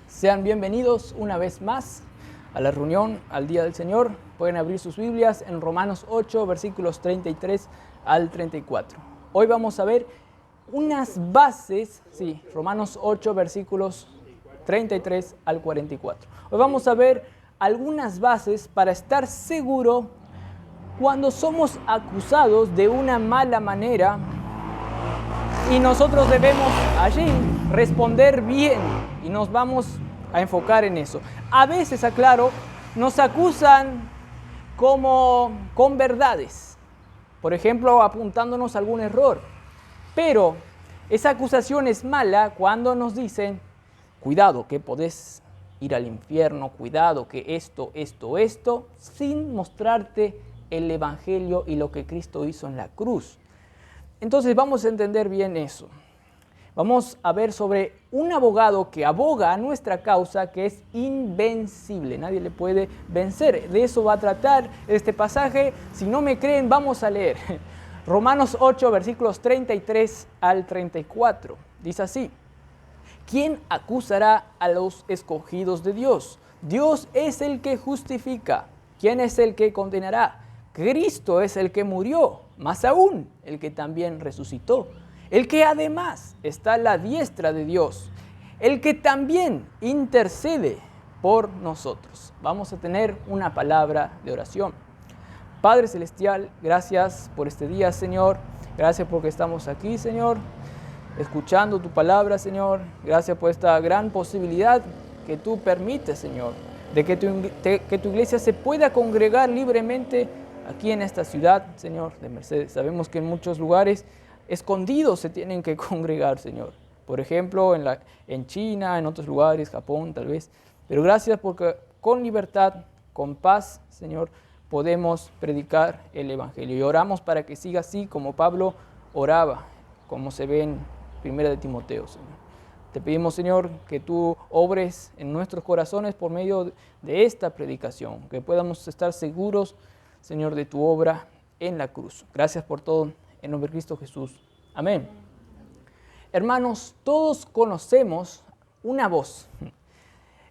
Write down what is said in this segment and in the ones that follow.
Sean bienvenidos una vez más a la reunión, al Día del Señor. Pueden abrir sus Biblias en Romanos 8, versículos 33 al 34. Hoy vamos a ver unas bases, Romanos 8, versículos 33 al 44. Hoy vamos a ver algunas bases para estar seguro cuando somos acusados de una mala manera y nosotros debemos allí responder bien y nos vamos a enfocar en eso. A veces, aclaro, nos acusan con verdades, por ejemplo, apuntándonos a algún error. Pero esa acusación es mala cuando nos dicen, cuidado que podés ir al infierno, cuidado que esto, sin mostrarte el Evangelio y lo que Cristo hizo en la cruz. Entonces vamos a entender bien eso. Vamos a ver sobre un abogado que aboga a nuestra causa, que es invencible. Nadie le puede vencer. De eso va a tratar este pasaje. Si no me creen, vamos a leer. Romanos 8, versículos 33 al 34. Dice así: ¿quién acusará a los escogidos de Dios? Dios es el que justifica. ¿Quién es el que condenará? Cristo es el que murió, más aún el que también resucitó, el que además está a la diestra de Dios, el que también intercede por nosotros. Vamos a tener una palabra de oración. Padre Celestial, gracias por este día, Señor. Gracias porque estamos aquí, Señor, escuchando tu palabra, Señor. Gracias por esta gran posibilidad que tú permites, Señor, de que tu iglesia se pueda congregar libremente aquí en esta ciudad, Señor, de Mercedes. Sabemos que en muchos lugares escondidos se tienen que congregar, Señor. Por ejemplo, en China, en otros lugares, Japón tal vez. Pero gracias porque con libertad, con paz, Señor, podemos predicar el Evangelio. Y oramos para que siga así como Pablo oraba, como se ve en 1 de Timoteo, Señor. Te pedimos, Señor, que tú obres en nuestros corazones por medio de esta predicación, que podamos estar seguros, Señor, de tu obra en la cruz. Gracias por todo, en nombre de Cristo Jesús. Amén. Hermanos, todos conocemos una voz.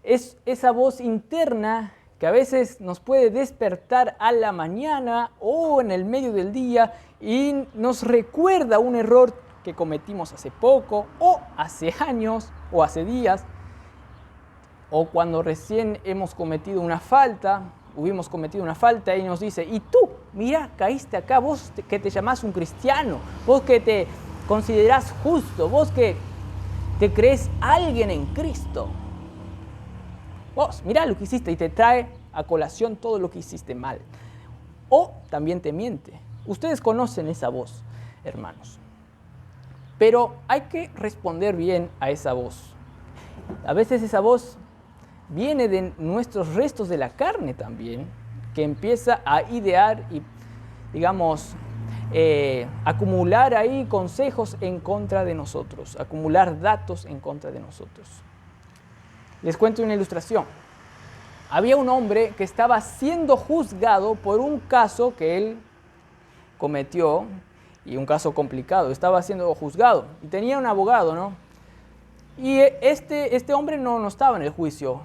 Es esa voz interna que a veces nos puede despertar a la mañana o en el medio del día y nos recuerda un error que cometimos hace poco o hace años o hace días, o cuando recién hemos cometido una falta, hubimos cometido una falta y nos dice, y tú, mira, caíste acá, vos que te llamás un cristiano, vos que te considerás justo, vos que te crees alguien en Cristo, vos, mira lo que hiciste, y te trae a colación todo lo que hiciste mal. O también te miente. Ustedes conocen esa voz, hermanos. Pero hay que responder bien a esa voz. A veces esa voz viene de nuestros restos de la carne también, que empieza a idear y, digamos, acumular ahí consejos en contra de nosotros, acumular datos en contra de nosotros. Les cuento una ilustración. Había un hombre que estaba siendo juzgado por un caso que él cometió, y un caso complicado, estaba siendo juzgado, y tenía un abogado, ¿no? Y este hombre no estaba en el juicio.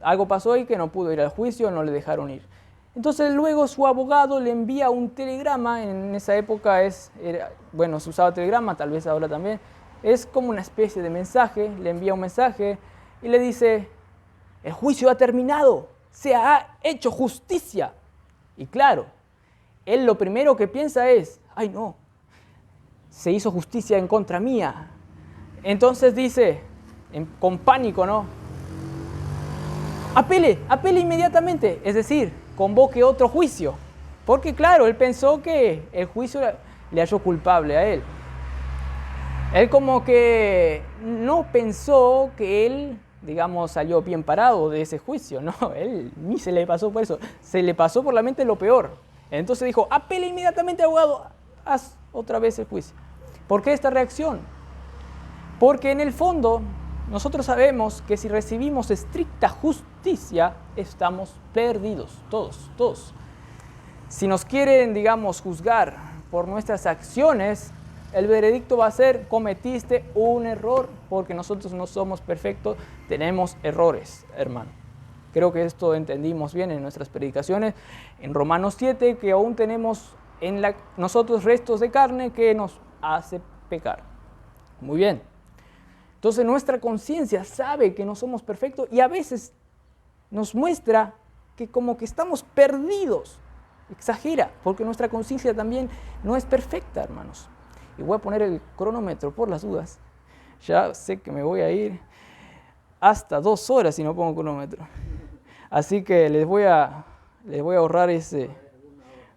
Algo pasó ahí que no pudo ir al juicio, no le dejaron ir. Entonces luego su abogado le envía un telegrama. En esa época se usaba telegrama, tal vez ahora también. Es como una especie de mensaje. Le envía un mensaje y le dice, el juicio ha terminado, se ha hecho justicia. Y claro, él lo primero que piensa es, ay no, se hizo justicia en contra mía. Entonces dice, con pánico, ¿no? Apele inmediatamente, es decir, convoque otro juicio. Porque claro, él pensó que el juicio le halló culpable a él. Él como que no pensó que él, digamos, salió bien parado de ese juicio. No, él ni se le pasó por eso. Se le pasó por la mente lo peor. Entonces dijo, apele inmediatamente, abogado, haz otra vez el juicio. ¿Por qué esta reacción? Porque en el fondo nosotros sabemos que si recibimos estricta justicia, estamos perdidos, todos. Si nos quieren, digamos, juzgar por nuestras acciones, el veredicto va a ser: cometiste un error, porque nosotros no somos perfectos, tenemos errores, hermano. Creo que esto entendimos bien en nuestras predicaciones. En Romanos 7, que aún tenemos nosotros restos de carne que nos hace pecar. Muy bien. Entonces nuestra conciencia sabe que no somos perfectos y a veces nos muestra que como que estamos perdidos. Exagera, porque nuestra conciencia también no es perfecta, hermanos. Y voy a poner el cronómetro por las dudas. Ya sé que me voy a ir hasta 2 horas si no pongo cronómetro. Así que les voy a ahorrar ese.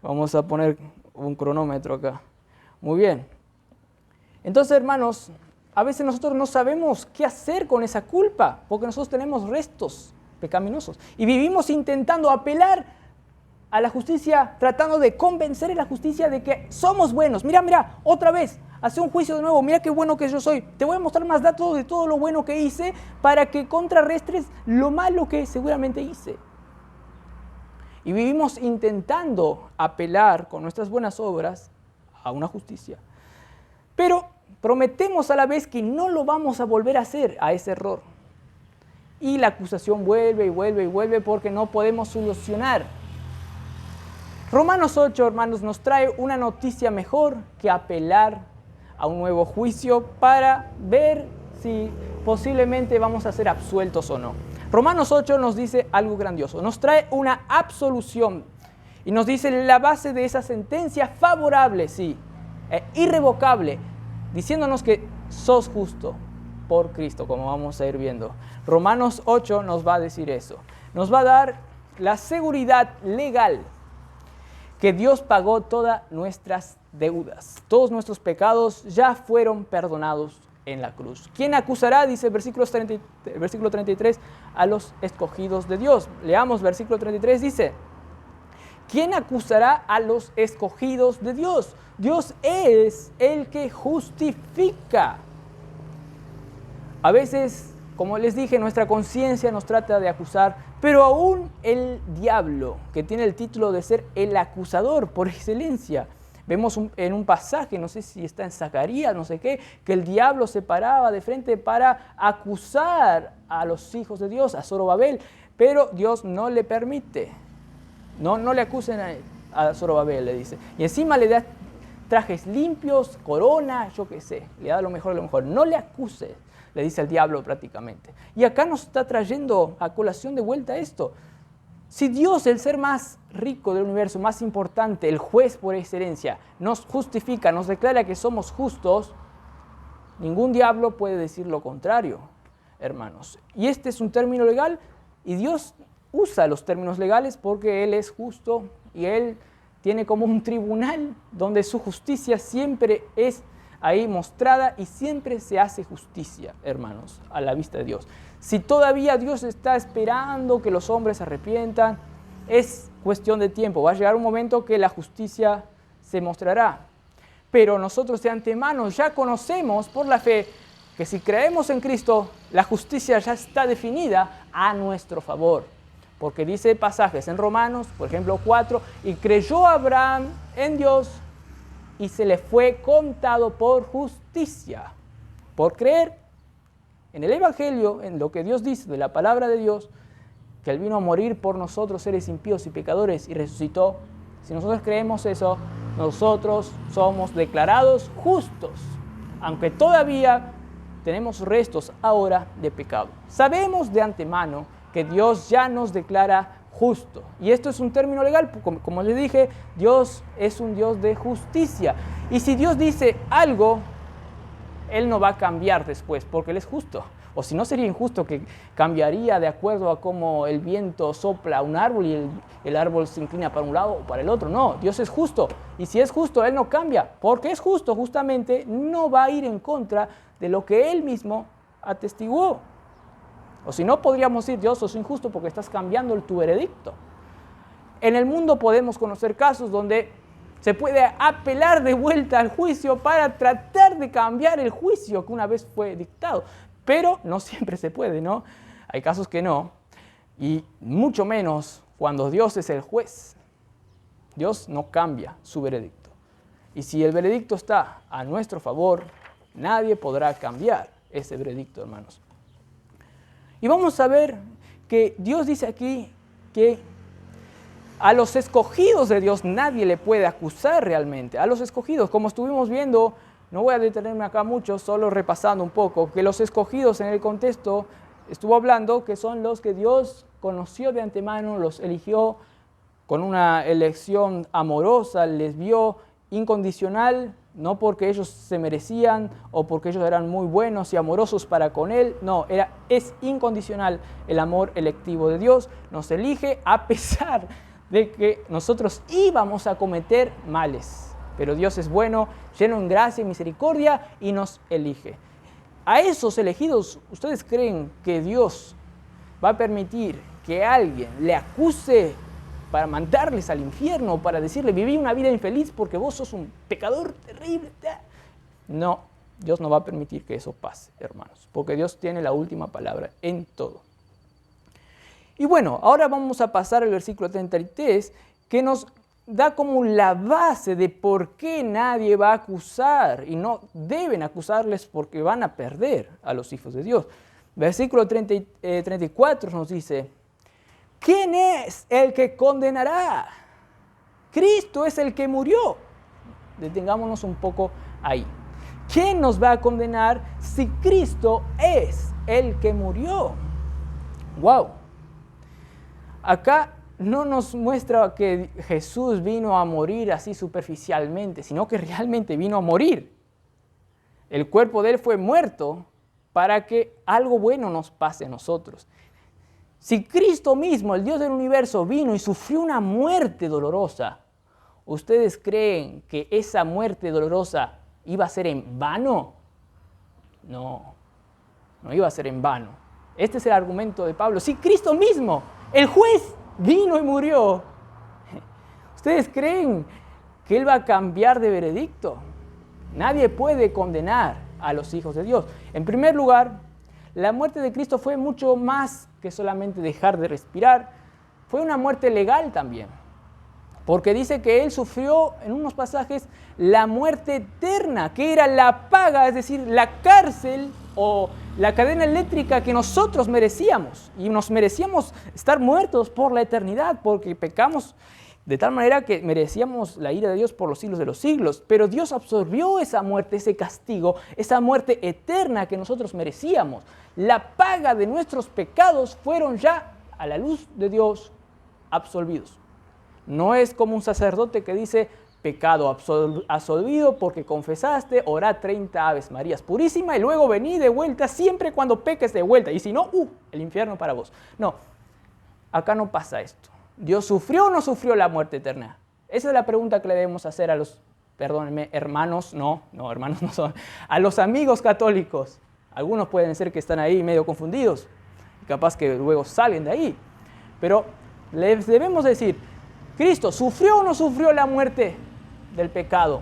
Vamos a poner un cronómetro acá. Muy bien. Entonces, hermanos, a veces nosotros no sabemos qué hacer con esa culpa, porque nosotros tenemos restos pecaminosos y vivimos intentando apelar a la justicia, tratando de convencer a la justicia de que somos buenos. Mira, otra vez, hace un juicio de nuevo, mira qué bueno que yo soy. Te voy a mostrar más datos de todo lo bueno que hice para que contrarrestes lo malo que seguramente hice. Y vivimos intentando apelar con nuestras buenas obras a una justicia. Pero prometemos a la vez que no lo vamos a volver a hacer, a ese error. Y la acusación vuelve y vuelve y vuelve porque no podemos solucionar. Romanos 8, hermanos, nos trae una noticia mejor que apelar a un nuevo juicio para ver si posiblemente vamos a ser absueltos o no. Romanos 8 nos dice algo grandioso, nos trae una absolución y nos dice la base de esa sentencia favorable, sí, irrevocable, diciéndonos que sos justo por Cristo, como vamos a ir viendo. Romanos 8 nos va a decir eso, nos va a dar la seguridad legal que Dios pagó todas nuestras deudas. Todos nuestros pecados ya fueron perdonados en la cruz. ¿Quién acusará? Dice versículo 33, a los escogidos de Dios. Leamos versículo 33, dice: ¿quién acusará a los escogidos de Dios? Dios es el que justifica. A veces, como les dije, nuestra conciencia nos trata de acusar, pero aún el diablo, que tiene el título de ser el acusador por excelencia. Vemos en un pasaje, no sé si está en Zacarías, no sé qué, que el diablo se paraba de frente para acusar a los hijos de Dios, a Zorobabel, pero Dios no le permite. No le acusen a Zorobabel, le dice. Y encima le da trajes limpios, corona, yo qué sé, le da lo mejor de lo mejor. No le acuse, le dice al diablo prácticamente. Y acá nos está trayendo a colación de vuelta esto. Si Dios, el ser más rico del universo, más importante, el juez por excelencia, nos justifica, nos declara que somos justos, ningún diablo puede decir lo contrario, hermanos. Y este es un término legal y Dios usa los términos legales porque Él es justo y Él tiene como un tribunal donde su justicia siempre es ahí mostrada y siempre se hace justicia, hermanos, a la vista de Dios. Si todavía Dios está esperando que los hombres se arrepientan, es cuestión de tiempo. Va a llegar un momento que la justicia se mostrará. Pero nosotros de antemano ya conocemos por la fe que si creemos en Cristo, la justicia ya está definida a nuestro favor. Porque dice pasajes en Romanos, por ejemplo 4, y creyó Abraham en Dios y se le fue contado por justicia. Por creer en el Evangelio, en lo que Dios dice de la palabra de Dios, que Él vino a morir por nosotros, seres impíos y pecadores, y resucitó. Si nosotros creemos eso, nosotros somos declarados justos, aunque todavía tenemos restos ahora de pecado. Sabemos de antemano que Dios ya nos declara justo. Y esto es un término legal, como les dije, Dios es un Dios de justicia. Y si Dios dice algo, Él no va a cambiar después, porque Él es justo. O si no, sería injusto que cambiaría de acuerdo a cómo el viento sopla a un árbol y el árbol se inclina para un lado o para el otro. No, Dios es justo. Y si es justo, Él no cambia. Porque es justo, justamente, no va a ir en contra de lo que Él mismo atestiguó. O si no, podríamos decir: Dios, sos injusto porque estás cambiando tu veredicto. En el mundo podemos conocer casos donde se puede apelar de vuelta al juicio para tratar de cambiar el juicio que una vez fue dictado. Pero no siempre se puede, ¿no? Hay casos que no. Y mucho menos cuando Dios es el juez. Dios no cambia su veredicto. Y si el veredicto está a nuestro favor, nadie podrá cambiar ese veredicto, hermanos. Y vamos a ver que Dios dice aquí que a los escogidos de Dios nadie le puede acusar realmente. A los escogidos, como estuvimos viendo, no voy a detenerme acá mucho, solo repasando un poco, que los escogidos en el contexto estuvo hablando que son los que Dios conoció de antemano, los eligió con una elección amorosa, les vio incondicional, no porque ellos se merecían o porque ellos eran muy buenos y amorosos para con Él, no, es incondicional el amor electivo de Dios, nos elige a pesar de que nosotros íbamos a cometer males, pero Dios es bueno, lleno en gracia y misericordia y nos elige. A esos elegidos, ¿ustedes creen que Dios va a permitir que alguien le acuse para mandarles al infierno, para decirle, viví una vida infeliz porque vos sos un pecador terrible? No, Dios no va a permitir que eso pase, hermanos, porque Dios tiene la última palabra en todo. Y bueno, ahora vamos a pasar al versículo 33, que nos da como la base de por qué nadie va a acusar y no deben acusarles porque van a perder a los hijos de Dios. Versículo 34 nos dice, ¿quién es el que condenará? Cristo es el que murió. Detengámonos un poco ahí. ¿Quién nos va a condenar si Cristo es el que murió? ¡Wow! Acá no nos muestra que Jesús vino a morir así superficialmente, sino que realmente vino a morir. El cuerpo de Él fue muerto para que algo bueno nos pase a nosotros. Si Cristo mismo, el Dios del universo, vino y sufrió una muerte dolorosa, ¿ustedes creen que esa muerte dolorosa iba a ser en vano? No, no iba a ser en vano. Este es el argumento de Pablo. Si Cristo mismo, el juez, vino y murió, ¿ustedes creen que Él va a cambiar de veredicto? Nadie puede condenar a los hijos de Dios. En primer lugar, la muerte de Cristo fue mucho más que solamente dejar de respirar. Fue una muerte legal también. Porque dice que Él sufrió en unos pasajes la muerte eterna, que era la paga, es decir, la cárcel o la cadena eléctrica que nosotros merecíamos. Y nos merecíamos estar muertos por la eternidad, porque pecamos de tal manera que merecíamos la ira de Dios por los siglos de los siglos. Pero Dios absorbió esa muerte, ese castigo, esa muerte eterna que nosotros merecíamos. La paga de nuestros pecados fueron ya, a la luz de Dios, absolvidos. No es como un sacerdote que dice, pecado absolvido porque confesaste, orá 30 Aves Marías purísima y luego vení de vuelta siempre cuando peques de vuelta. Y si no, el infierno para vos. No, acá no pasa esto. ¿Dios sufrió o no sufrió la muerte eterna? Esa es la pregunta que le debemos hacer a los, perdónenme, hermanos, hermanos no son, a los amigos católicos. Algunos pueden ser que están ahí medio confundidos y capaz que luego salen de ahí. Pero les debemos decir, ¿Cristo sufrió o no sufrió la muerte del pecado?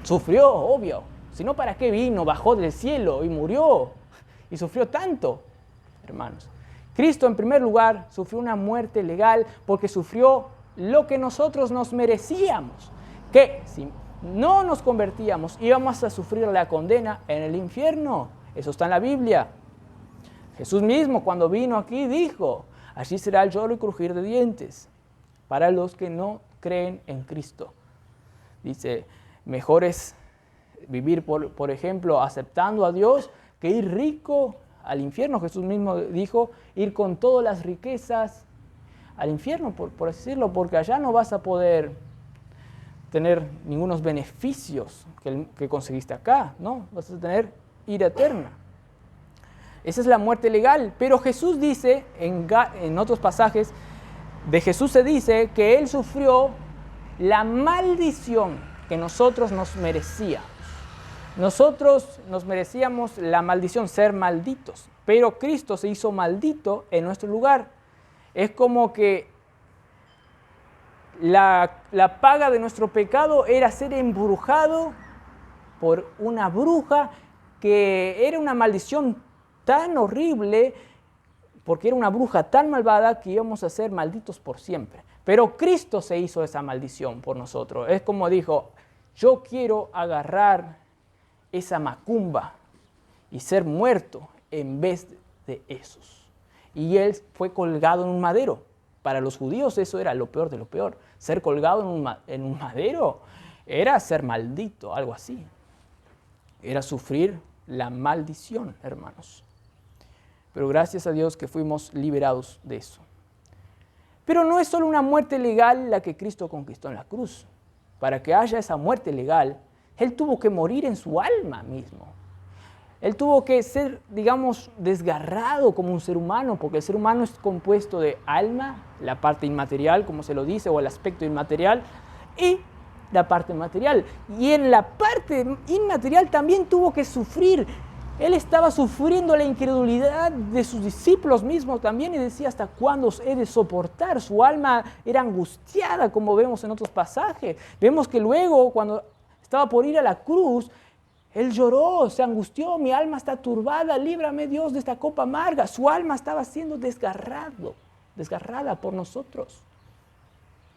Sufrió, obvio. Si no, ¿para qué vino? Bajó del cielo y murió y sufrió tanto, hermanos. Cristo, en primer lugar, sufrió una muerte legal porque sufrió lo que nosotros nos merecíamos. Que si no nos convertíamos, íbamos a sufrir la condena en el infierno. Eso está en la Biblia. Jesús mismo, cuando vino aquí, dijo, allí será el lloro y crujir de dientes para los que no creen en Cristo. Dice, mejor es vivir, por ejemplo, aceptando a Dios que ir rico al infierno. Jesús mismo dijo, ir con todas las riquezas al infierno, por decirlo, porque allá no vas a poder tener ningunos beneficios que conseguiste acá, ¿no? Vas a tener ira eterna. Esa es la muerte legal, pero Jesús dice, en otros pasajes, de Jesús se dice que Él sufrió la maldición que nosotros nos merecíamos. Nosotros nos merecíamos la maldición, ser malditos, pero Cristo se hizo maldito en nuestro lugar. Es como que la paga de nuestro pecado era ser embrujado por una bruja, que era una maldición tan horrible, porque era una bruja tan malvada que íbamos a ser malditos por siempre. Pero Cristo se hizo esa maldición por nosotros. Es como dijo, yo quiero agarrar esa macumba y ser muerto en vez de esos. Y él fue colgado en un madero. Para los judíos eso era lo peor de lo peor. Ser colgado en un madero era ser maldito, algo así. Era sufrir la maldición, hermanos. Pero gracias a Dios que fuimos liberados de eso. Pero no es solo una muerte legal la que Cristo conquistó en la cruz. Para que haya esa muerte legal, Él tuvo que morir en su alma mismo. Él tuvo que ser, digamos, desgarrado como un ser humano, porque el ser humano es compuesto de alma, la parte inmaterial, como se lo dice, o el aspecto inmaterial, y la parte material. Y en la parte inmaterial también tuvo que sufrir. Él estaba sufriendo la incredulidad de sus discípulos mismos también y decía, ¿hasta cuándo os he de soportar? Su alma era angustiada, como vemos en otros pasajes. Vemos que luego, cuando estaba por ir a la cruz, Él lloró, se angustió, mi alma está turbada, líbrame Dios de esta copa amarga. Su alma estaba siendo desgarrada por nosotros.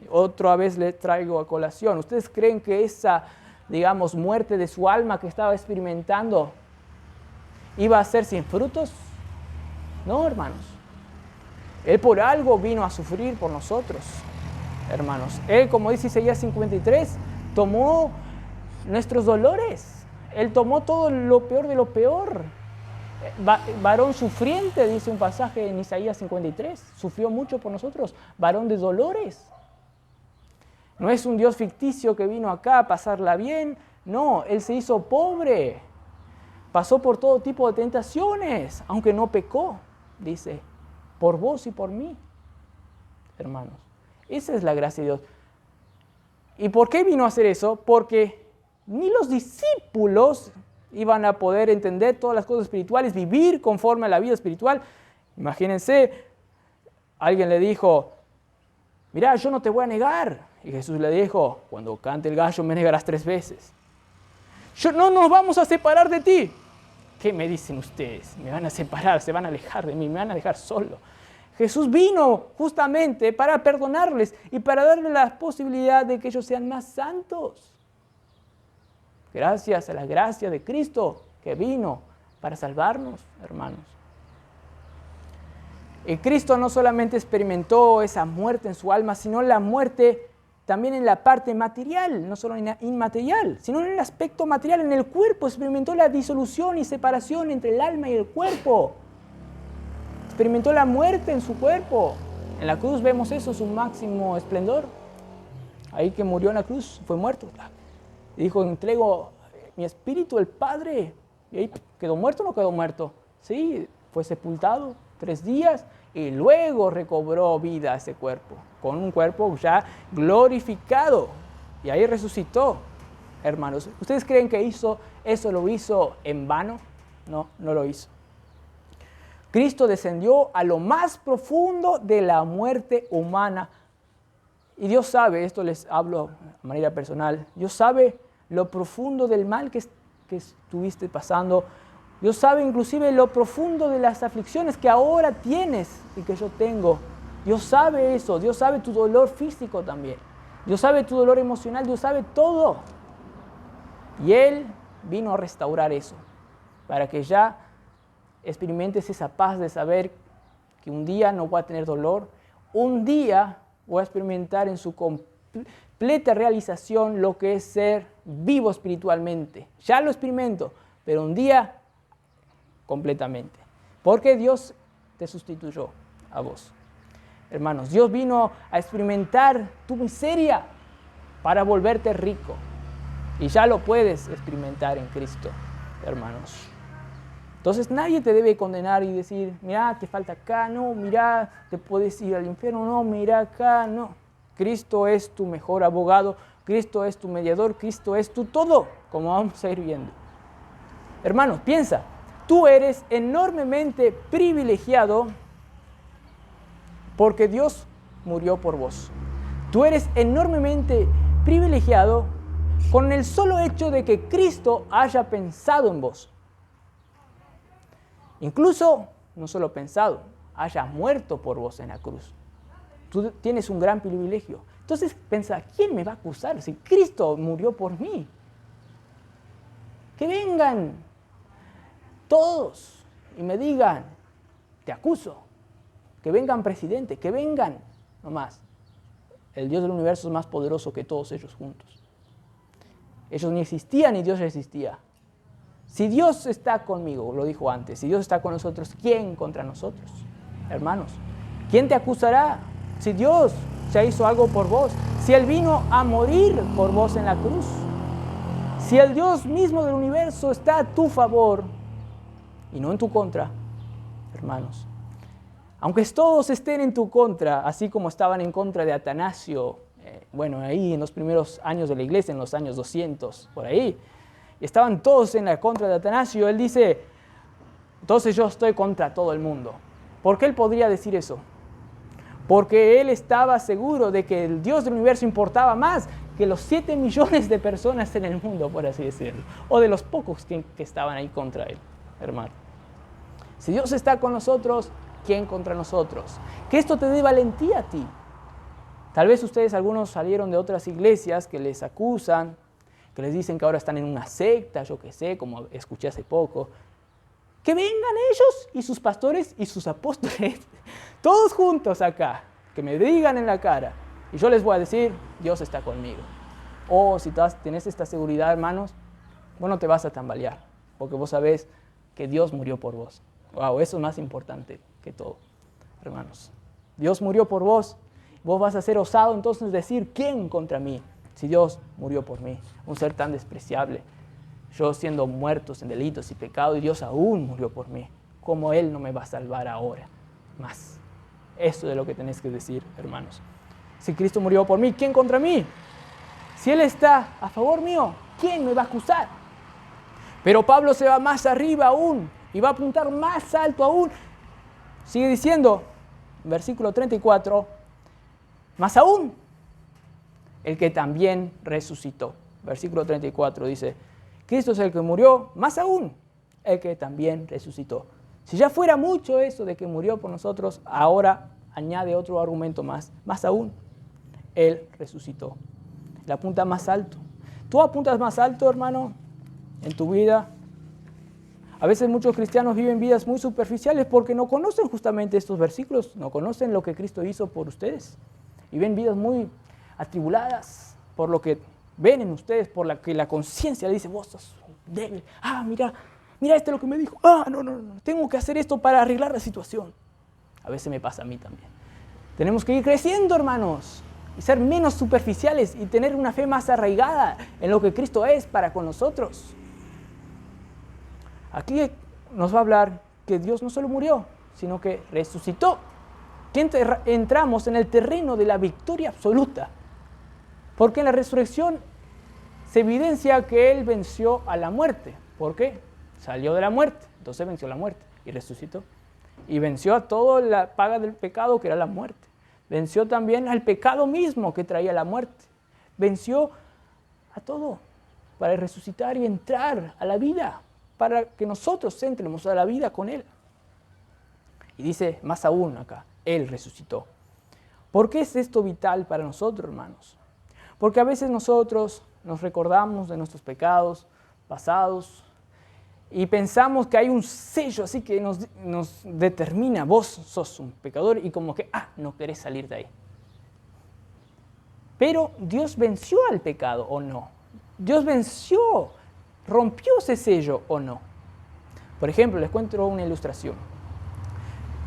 Otra vez le traigo a colación. ¿Ustedes creen que esa, digamos, muerte de su alma que estaba experimentando iba a ser sin frutos? No, hermanos. Él por algo vino a sufrir por nosotros, hermanos. Él, como dice Isaías 53, tomó nuestros dolores. Él tomó todo lo peor de lo peor. Varón sufriente, dice un pasaje en Isaías 53. Sufrió mucho por nosotros. Varón de dolores. No es un Dios ficticio que vino acá a pasarla bien. No, Él se hizo pobre. Pasó por todo tipo de tentaciones, aunque no pecó, dice, por vos y por mí, hermanos. Esa es la gracia de Dios. ¿Y por qué vino a hacer eso? Porque ni los discípulos iban a poder entender todas las cosas espirituales, vivir conforme a la vida espiritual. Imagínense, alguien le dijo, mira, yo no te voy a negar. Y Jesús le dijo, cuando cante el gallo me negarás 3 veces. No nos vamos a separar de ti. ¿Qué me dicen ustedes? Me van a separar, se van a alejar de mí, me van a dejar solo. Jesús vino justamente para perdonarles y para darles la posibilidad de que ellos sean más santos. Gracias a la gracia de Cristo que vino para salvarnos, hermanos. Y Cristo no solamente experimentó esa muerte en su alma, sino la muerte también en la parte material, no solo en la inmaterial, sino en el aspecto material, en el cuerpo. Experimentó la disolución y separación entre el alma y el cuerpo. Experimentó la muerte en su cuerpo. En la cruz vemos eso, su máximo esplendor. Ahí que murió en la cruz, fue muerto. Y dijo, entrego mi espíritu al Padre. Y ahí quedó muerto o no quedó muerto. Sí, fue sepultado 3 días y luego recobró vida ese cuerpo, con un cuerpo ya glorificado. Y ahí resucitó, hermanos. ¿Ustedes creen que eso lo hizo en vano? No, no lo hizo. Cristo descendió a lo más profundo de la muerte humana. Y Dios sabe, esto les hablo de manera personal, Dios sabe lo profundo del mal que estuviste pasando. Dios sabe inclusive lo profundo de las aflicciones que ahora tienes y que yo tengo. Dios sabe eso, Dios sabe tu dolor físico también. Dios sabe tu dolor emocional, Dios sabe todo. Y Él vino a restaurar eso, para que ya experimentes esa paz de saber que un día no voy a tener dolor, un día voy a experimentar en su completa realización lo que es ser vivo espiritualmente. Ya lo experimento, pero un día completamente. Porque Dios te sustituyó a vos. Hermanos, Dios vino a experimentar tu miseria para volverte rico. Y ya lo puedes experimentar en Cristo, hermanos. Entonces nadie te debe condenar y decir, mira, te falta acá, no, mira, te puedes ir al infierno, no, mira acá, no. Cristo es tu mejor abogado, Cristo es tu mediador, Cristo es tu todo, como vamos a ir viendo. Hermanos, piensa, tú eres enormemente privilegiado porque Dios murió por vos. Tú eres enormemente privilegiado con el solo hecho de que Cristo haya pensado en vos. Incluso, no solo pensado, haya muerto por vos en la cruz. Tú tienes un gran privilegio. Entonces piensa, ¿quién me va a acusar si Cristo murió por mí? Que vengan todos y me digan, te acuso. Que vengan presidentes, que vengan nomás. El Dios del universo es más poderoso que todos ellos juntos. Ellos ni existían ni Dios existía. Si Dios está conmigo, lo dijo antes, si Dios está con nosotros, ¿quién contra nosotros? Hermanos, ¿quién te acusará si Dios ya hizo algo por vos? Si Él vino a morir por vos en la cruz. Si el Dios mismo del universo está a tu favor y no en tu contra, hermanos. Aunque todos estén en tu contra, así como estaban en contra de Atanasio, ahí en los primeros años de la iglesia, en los años 200, por ahí, estaban todos en la contra de Atanasio, él dice, entonces yo estoy contra todo el mundo. ¿Por qué él podría decir eso? Porque él estaba seguro de que el Dios del universo importaba más que los 7 millones de personas en el mundo, por así decirlo, o de los pocos que estaban ahí contra él, hermano. Si Dios está con nosotros, ¿quién contra nosotros? Que esto te dé valentía a ti. Tal vez ustedes, algunos salieron de otras iglesias que les acusan, que les dicen que ahora están en una secta, yo qué sé, como escuché hace poco. Que vengan ellos y sus pastores y sus apóstoles, todos juntos acá, que me digan en la cara. Y yo les voy a decir, Dios está conmigo. O si tenés esta seguridad, hermanos, vos no te vas a tambalear, porque vos sabés que Dios murió por vos. Wow, eso es más importante que todo, hermanos. Dios murió por vos. Vos vas a ser osado entonces decir, ¿quién contra mí? Si Dios murió por mí, un ser tan despreciable. Yo siendo muertos en delitos y pecados, y Dios aún murió por mí. ¿Cómo Él no me va a salvar ahora? Más. Eso es lo que tenés que decir, hermanos. Si Cristo murió por mí, ¿quién contra mí? Si Él está a favor mío, ¿quién me va a acusar? Pero Pablo se va más arriba aún y va a apuntar más alto aún. Sigue diciendo, versículo 34, más aún, el que también resucitó. Versículo 34 dice, Cristo es el que murió, más aún, el que también resucitó. Si ya fuera mucho eso de que murió por nosotros, ahora añade otro argumento más aún, Él resucitó. Le apunta más alto. ¿Tú apuntas más alto, hermano, en tu vida? A veces muchos cristianos viven vidas muy superficiales porque no conocen justamente estos versículos, no conocen lo que Cristo hizo por ustedes. Y ven vidas muy atribuladas por lo que ven en ustedes, por la que la conciencia le dice, vos sos débil. Mira esto es lo que me dijo. No, tengo que hacer esto para arreglar la situación. A veces me pasa a mí también. Tenemos que ir creciendo, hermanos, y ser menos superficiales y tener una fe más arraigada en lo que Cristo es para con nosotros. Aquí nos va a hablar que Dios no solo murió, sino que resucitó. Que entramos en el terreno de la victoria absoluta. Porque en la resurrección se evidencia que Él venció a la muerte. ¿Por qué? Salió de la muerte, entonces venció la muerte y resucitó. Y venció a toda la paga del pecado que era la muerte. Venció también al pecado mismo que traía la muerte. Venció a todo para resucitar y entrar a la vida, para que nosotros entremos a la vida con Él. Y dice más aún acá, Él resucitó. ¿Por qué es esto vital para nosotros, hermanos? Porque a veces nosotros nos recordamos de nuestros pecados pasados y pensamos que hay un sello así que nos determina, vos sos un pecador y como que, no querés salir de ahí. Pero Dios venció al pecado o no. Dios venció, rompió ese sello o no. Por ejemplo, les cuento una ilustración.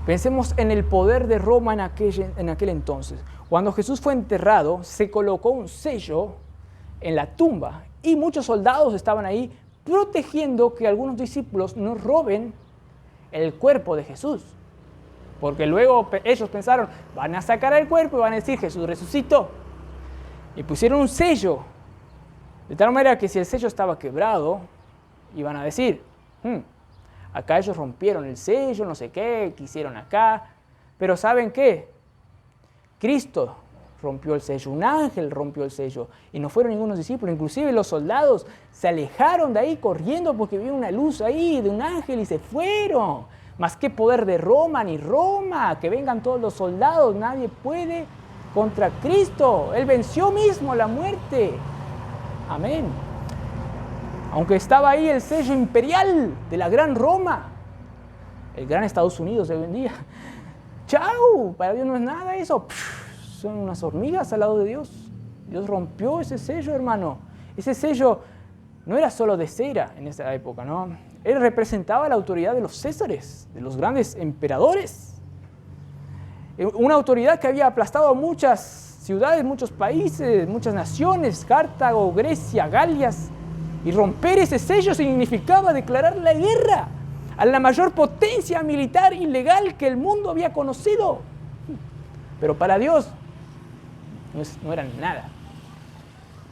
Pensemos en el poder de Roma en aquel entonces. Cuando Jesús fue enterrado, se colocó un sello en la tumba y muchos soldados estaban ahí protegiendo que algunos discípulos no roben el cuerpo de Jesús. Porque luego ellos pensaron, van a sacar el cuerpo y van a decir, Jesús resucitó. Y pusieron un sello, de tal manera que si el sello estaba quebrado, iban a decir, acá ellos rompieron el sello, no sé qué hicieron acá. Pero ¿saben qué? Cristo rompió el sello, un ángel rompió el sello. Y no fueron ningunos discípulos, inclusive los soldados se alejaron de ahí corriendo porque vieron una luz ahí de un ángel y se fueron. Más que poder de Roma, ni Roma, que vengan todos los soldados, nadie puede contra Cristo. Él venció mismo la muerte. Amén. Aunque estaba ahí el sello imperial de la gran Roma, el gran Estados Unidos de hoy en día. ¡Chao! Para Dios no es nada eso. Son unas hormigas al lado de Dios. Dios rompió ese sello, hermano. Ese sello no era solo de cera en esa época, ¿no? Él representaba la autoridad de los césares, de los grandes emperadores. Una autoridad que había aplastado a muchas ciudades, muchos países, muchas naciones, Cartago, Grecia, Galias. Y romper ese sello significaba declarar la guerra a la mayor potencia militar ilegal que el mundo había conocido. Pero para Dios no era nada,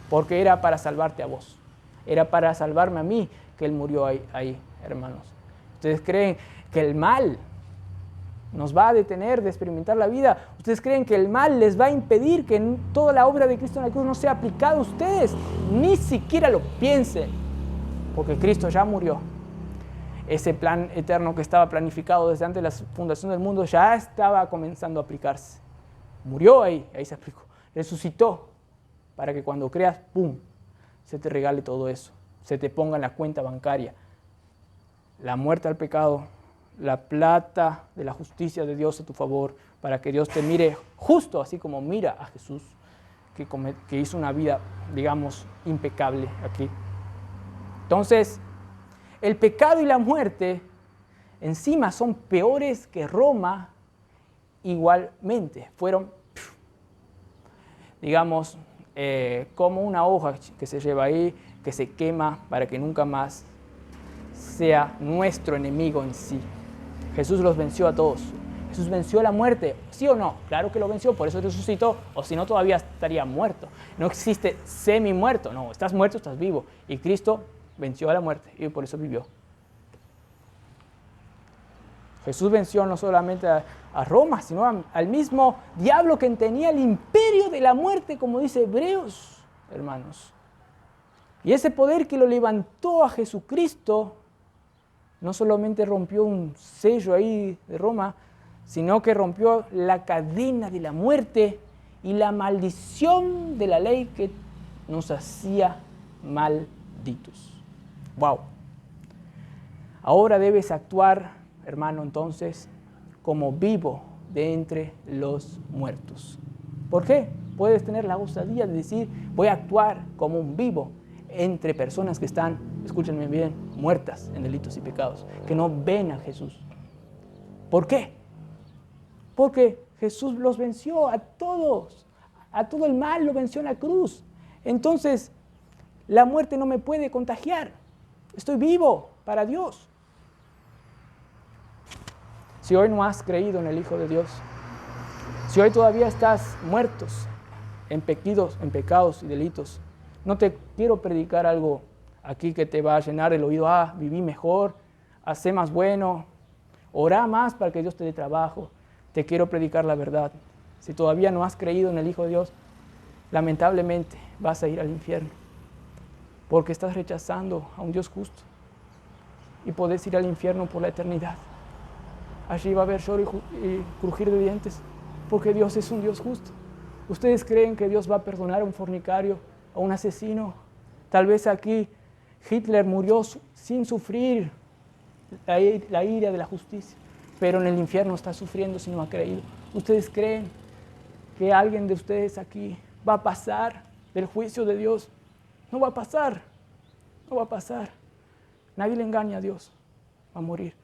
porque era para salvarte a vos, era para salvarme a mí que Él murió ahí, hermanos. ¿Ustedes creen que el mal nos va a detener de experimentar la vida? ¿Ustedes creen que el mal les va a impedir que toda la obra de Cristo en la cruz no sea aplicada a ustedes? Ni siquiera lo piensen, porque Cristo ya murió. Ese plan eterno que estaba planificado desde antes de la fundación del mundo ya estaba comenzando a aplicarse. Murió ahí se aplicó. Resucitó para que cuando creas, ¡pum!, se te regale todo eso. Se te ponga en la cuenta bancaria la muerte al pecado, la plata de la justicia de Dios a tu favor, para que Dios te mire justo, así como mira a Jesús, que hizo una vida, digamos, impecable aquí. Entonces, el pecado y la muerte encima son peores que Roma igualmente. Fueron, digamos, como una hoja que se lleva ahí, que se quema para que nunca más sea nuestro enemigo en sí. Jesús los venció a todos. Jesús venció la muerte, ¿sí o no? Claro que lo venció, por eso resucitó, o si no todavía estaría muerto. No existe semi-muerto, no, estás muerto, estás vivo. Y Cristo venció a la muerte y por eso vivió. Jesús venció no solamente a Roma, sino al mismo diablo que tenía el imperio de la muerte, como dice Hebreos, hermanos. Y ese poder que lo levantó a Jesucristo, no solamente rompió un sello ahí de Roma, sino que rompió la cadena de la muerte y la maldición de la ley que nos hacía malditos. ¡Wow! Ahora debes actuar, hermano, entonces, como vivo de entre los muertos. ¿Por qué? Puedes tener la osadía de decir, voy a actuar como un vivo entre personas que están, escúchenme bien, muertas en delitos y pecados, que no ven a Jesús. ¿Por qué? Porque Jesús los venció a todos, a todo el mal lo venció en la cruz. Entonces, la muerte no me puede contagiar. Estoy vivo para Dios. Si hoy no has creído en el Hijo de Dios, si hoy todavía estás muertos en pecados y delitos, no te quiero predicar algo aquí que te va a llenar el oído. Viví mejor, hacé más bueno, orá más para que Dios te dé trabajo. Te quiero predicar la verdad. Si todavía no has creído en el Hijo de Dios, lamentablemente vas a ir al infierno, porque estás rechazando a un Dios justo y podés ir al infierno por la eternidad. Allí va a haber lloro y crujir de dientes, porque Dios es un Dios justo. ¿Ustedes creen que Dios va a perdonar a un fornicario, a un asesino? Tal vez aquí Hitler murió sin sufrir la ira de la justicia, pero en el infierno está sufriendo si no ha creído. ¿Ustedes creen que alguien de ustedes aquí va a pasar del juicio de Dios? No va a pasar, no va a pasar. Nadie le engaña a Dios, va a morir.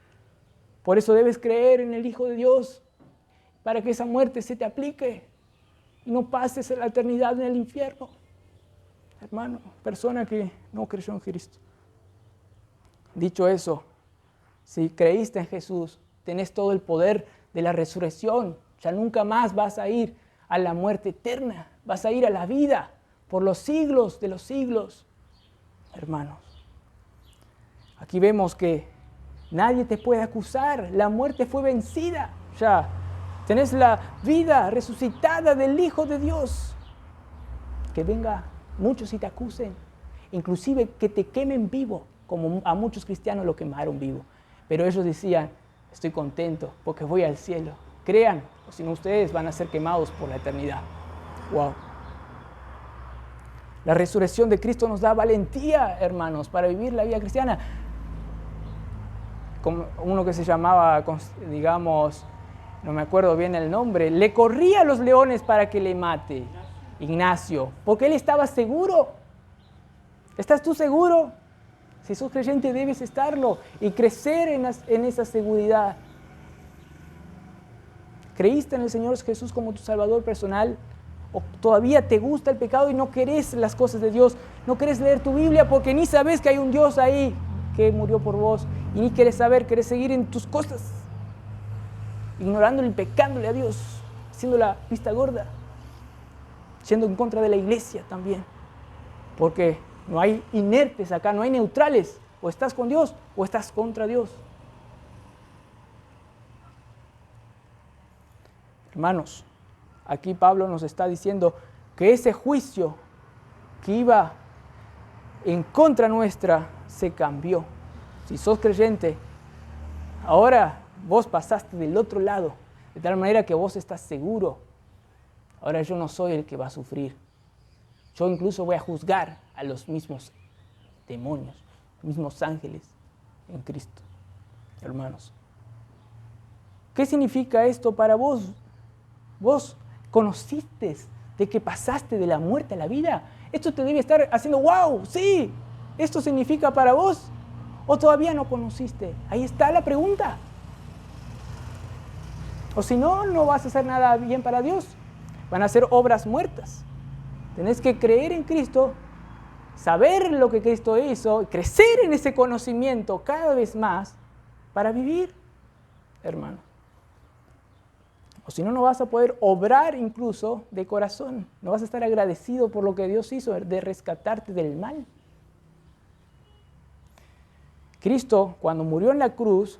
Por eso debes creer en el Hijo de Dios, para que esa muerte se te aplique y no pases la eternidad en el infierno. Hermano, persona que no creyó en Cristo. Dicho eso, si creíste en Jesús, tenés todo el poder de la resurrección. Ya nunca más vas a ir a la muerte eterna, vas a ir a la vida por los siglos de los siglos. Hermanos, aquí vemos que nadie te puede acusar, la muerte fue vencida. Ya tenés la vida resucitada del Hijo de Dios. Que venga muchos y te acusen, inclusive que te quemen vivo, como a muchos cristianos lo quemaron vivo. Pero ellos decían, estoy contento porque voy al cielo. Crean, o si no ustedes van a ser quemados por la eternidad. Wow. La resurrección de Cristo nos da valentía, hermanos, para vivir la vida cristiana. Como uno que se llamaba, digamos, no me acuerdo bien el nombre, le corría a los leones para que le mate. Ignacio, porque él estaba seguro. ¿Estás tú seguro? Si sos creyente debes estarlo y crecer en esa seguridad. ¿Creíste en el Señor Jesús como tu Salvador personal? ¿O todavía te gusta el pecado y no querés las cosas de Dios? ¿No querés leer tu Biblia porque ni sabes que hay un Dios ahí que murió por vos? Y ni querés saber, querés seguir en tus cosas, ignorándole y pecándole a Dios, haciendo la vista gorda, siendo en contra de la iglesia también. Porque no hay inertes acá, no hay neutrales. O estás con Dios o estás contra Dios. Hermanos, aquí Pablo nos está diciendo que ese juicio que iba en contra nuestra se cambió. Si sos creyente, ahora vos pasaste del otro lado, de tal manera que vos estás seguro. Ahora yo no soy el que va a sufrir. Yo incluso voy a juzgar a los mismos demonios, los mismos ángeles en Cristo. Hermanos, ¿qué significa esto para vos? ¿Vos conociste de que pasaste de la muerte a la vida? Esto te debe estar haciendo, wow, sí, esto significa para vos. ¿O todavía no conociste? Ahí está la pregunta. O si no, no vas a hacer nada bien para Dios. Van a ser obras muertas. Tenés que creer en Cristo, saber lo que Cristo hizo, crecer en ese conocimiento cada vez más para vivir, hermano. O si no, no vas a poder obrar incluso de corazón. No vas a estar agradecido por lo que Dios hizo de rescatarte del mal. Cristo, cuando murió en la cruz,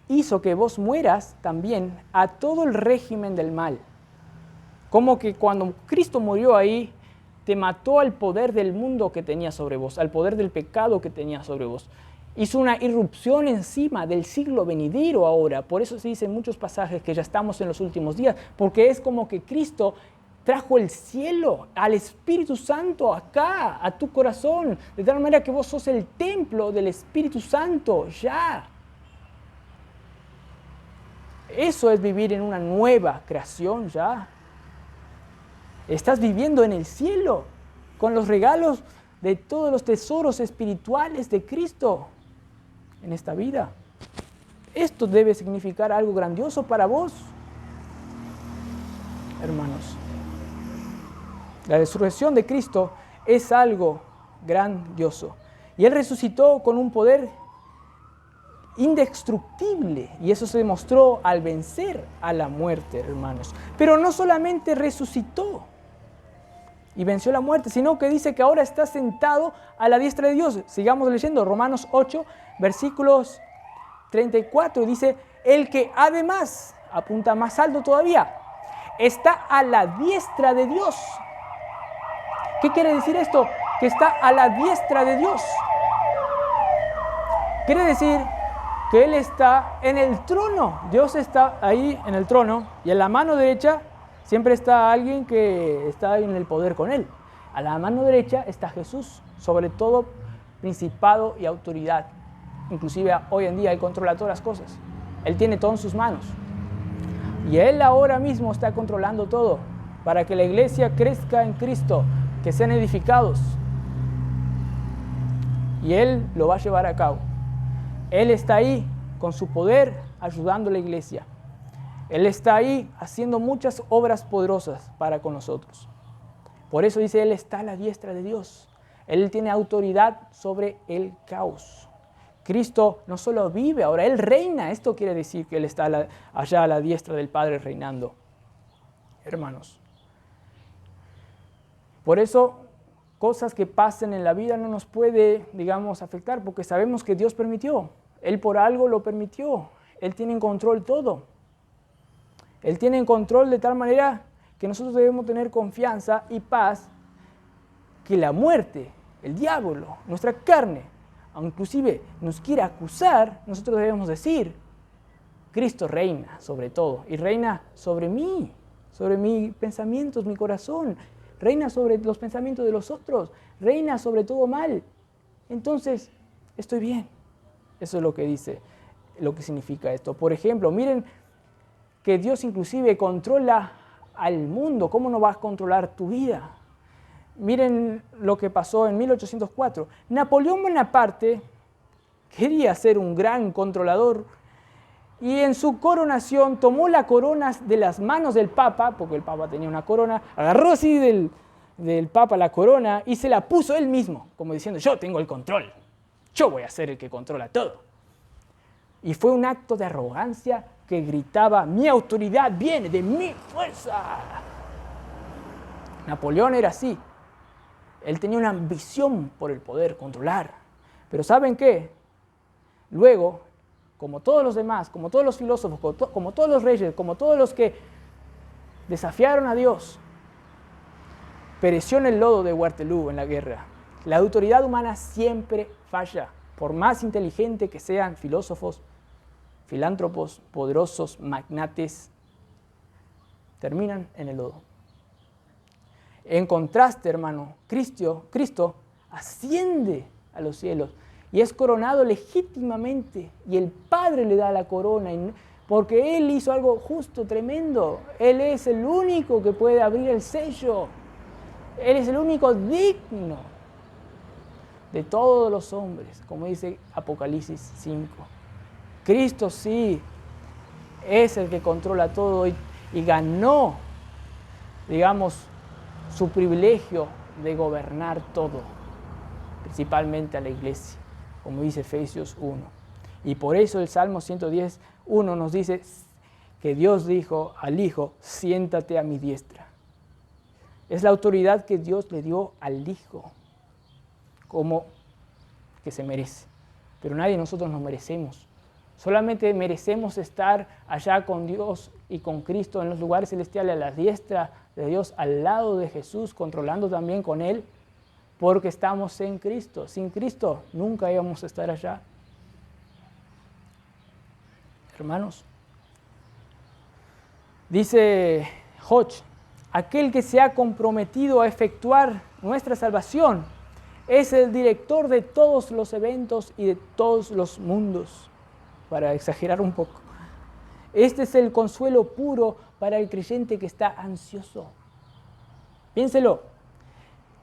hizo que vos mueras también a todo el régimen del mal. Como que cuando Cristo murió ahí, te mató al poder del mundo que tenía sobre vos, al poder del pecado que tenía sobre vos. Hizo una irrupción encima del siglo venidero ahora. Por eso se dice en muchos pasajes que ya estamos en los últimos días, porque es como que Cristo trajo el cielo, al Espíritu Santo acá, a tu corazón, de tal manera que vos sos el templo del Espíritu Santo ya. Eso es vivir en una nueva creación ya. Estás viviendo en el cielo, con los regalos de todos los tesoros espirituales de Cristo en esta vida. Esto debe significar algo grandioso para vos, hermanos. La resurrección de Cristo es algo grandioso. Y Él resucitó con un poder indestructible. Y eso se demostró al vencer a la muerte, hermanos. Pero no solamente resucitó y venció la muerte, sino que dice que ahora está sentado a la diestra de Dios. Sigamos leyendo Romanos 8, versículos 34. Y dice, el que además, apunta más alto todavía, está a la diestra de Dios. ¿Qué quiere decir esto? Que está a la diestra de Dios. Quiere decir que Él está en el trono. Dios está ahí en el trono y en la mano derecha siempre está alguien que está en el poder con Él. A la mano derecha está Jesús, sobre todo principado y autoridad. Inclusive hoy en día Él controla todas las cosas. Él tiene todo en sus manos. Y Él ahora mismo está controlando todo para que la iglesia crezca en Cristo, que sean edificados. Y Él lo va a llevar a cabo. Él está ahí con su poder ayudando a la iglesia. Él está ahí haciendo muchas obras poderosas para con nosotros. Por eso dice, Él está a la diestra de Dios. Él tiene autoridad sobre el caos. Cristo no solo vive ahora, Él reina. Esto quiere decir que Él está allá a la diestra del Padre reinando. Hermanos. Por eso, cosas que pasen en la vida no nos puede, digamos, afectar, porque sabemos que Dios permitió. Él por algo lo permitió. Él tiene en control todo. Él tiene en control de tal manera que nosotros debemos tener confianza y paz que la muerte, el diablo, nuestra carne, inclusive nos quiera acusar, nosotros debemos decir, Cristo reina sobre todo y reina sobre mí. sobre mis pensamientos, mi corazón. Reina sobre los pensamientos de los otros. Reina sobre todo mal. Entonces, estoy bien. Eso es lo que dice, lo que significa esto. Por ejemplo, miren que Dios inclusive controla al mundo. ¿Cómo no va a controlar tu vida? Miren lo que pasó en 1804. Napoleón Bonaparte quería ser un gran controlador y en su coronación tomó la corona de las manos del Papa, porque el Papa tenía una corona, agarró así del Papa la corona y se la puso él mismo, como diciendo, yo tengo el control, yo voy a ser el que controla todo. Y fue un acto de arrogancia que gritaba, mi autoridad viene de mi fuerza. Napoleón era así. Él tenía una ambición por el poder, controlar. Pero ¿saben qué? Luego, como todos los demás, como todos los filósofos, como todos los reyes, como todos los que desafiaron a Dios, pereció en el lodo de Waterloo en la guerra. La autoridad humana siempre falla, por más inteligente que sean filósofos, filántropos, poderosos, magnates, terminan en el lodo. En contraste, hermano, Cristo asciende a los cielos y es coronado legítimamente y el Padre le da la corona porque Él hizo algo justo, tremendo. Él es el único que puede abrir el sello. Él es el único digno de todos los hombres, como dice Apocalipsis 5. Cristo sí es el que controla todo y ganó, digamos, su privilegio de gobernar todo, principalmente a la iglesia, como dice Efesios 1. Y por eso el Salmo 110:1 nos dice que Dios dijo al Hijo, siéntate a mi diestra. Es la autoridad que Dios le dio al Hijo, como que se merece. Pero nadie de nosotros nos merecemos. Solamente merecemos estar allá con Dios y con Cristo en los lugares celestiales, a la diestra de Dios, al lado de Jesús, controlando también con Él, porque estamos en Cristo. Sin Cristo nunca íbamos a estar allá. Hermanos, dice Hodge, aquel que se ha comprometido a efectuar nuestra salvación es el director de todos los eventos y de todos los mundos, para exagerar un poco. Este es el consuelo puro para el creyente que está ansioso. Piénselo.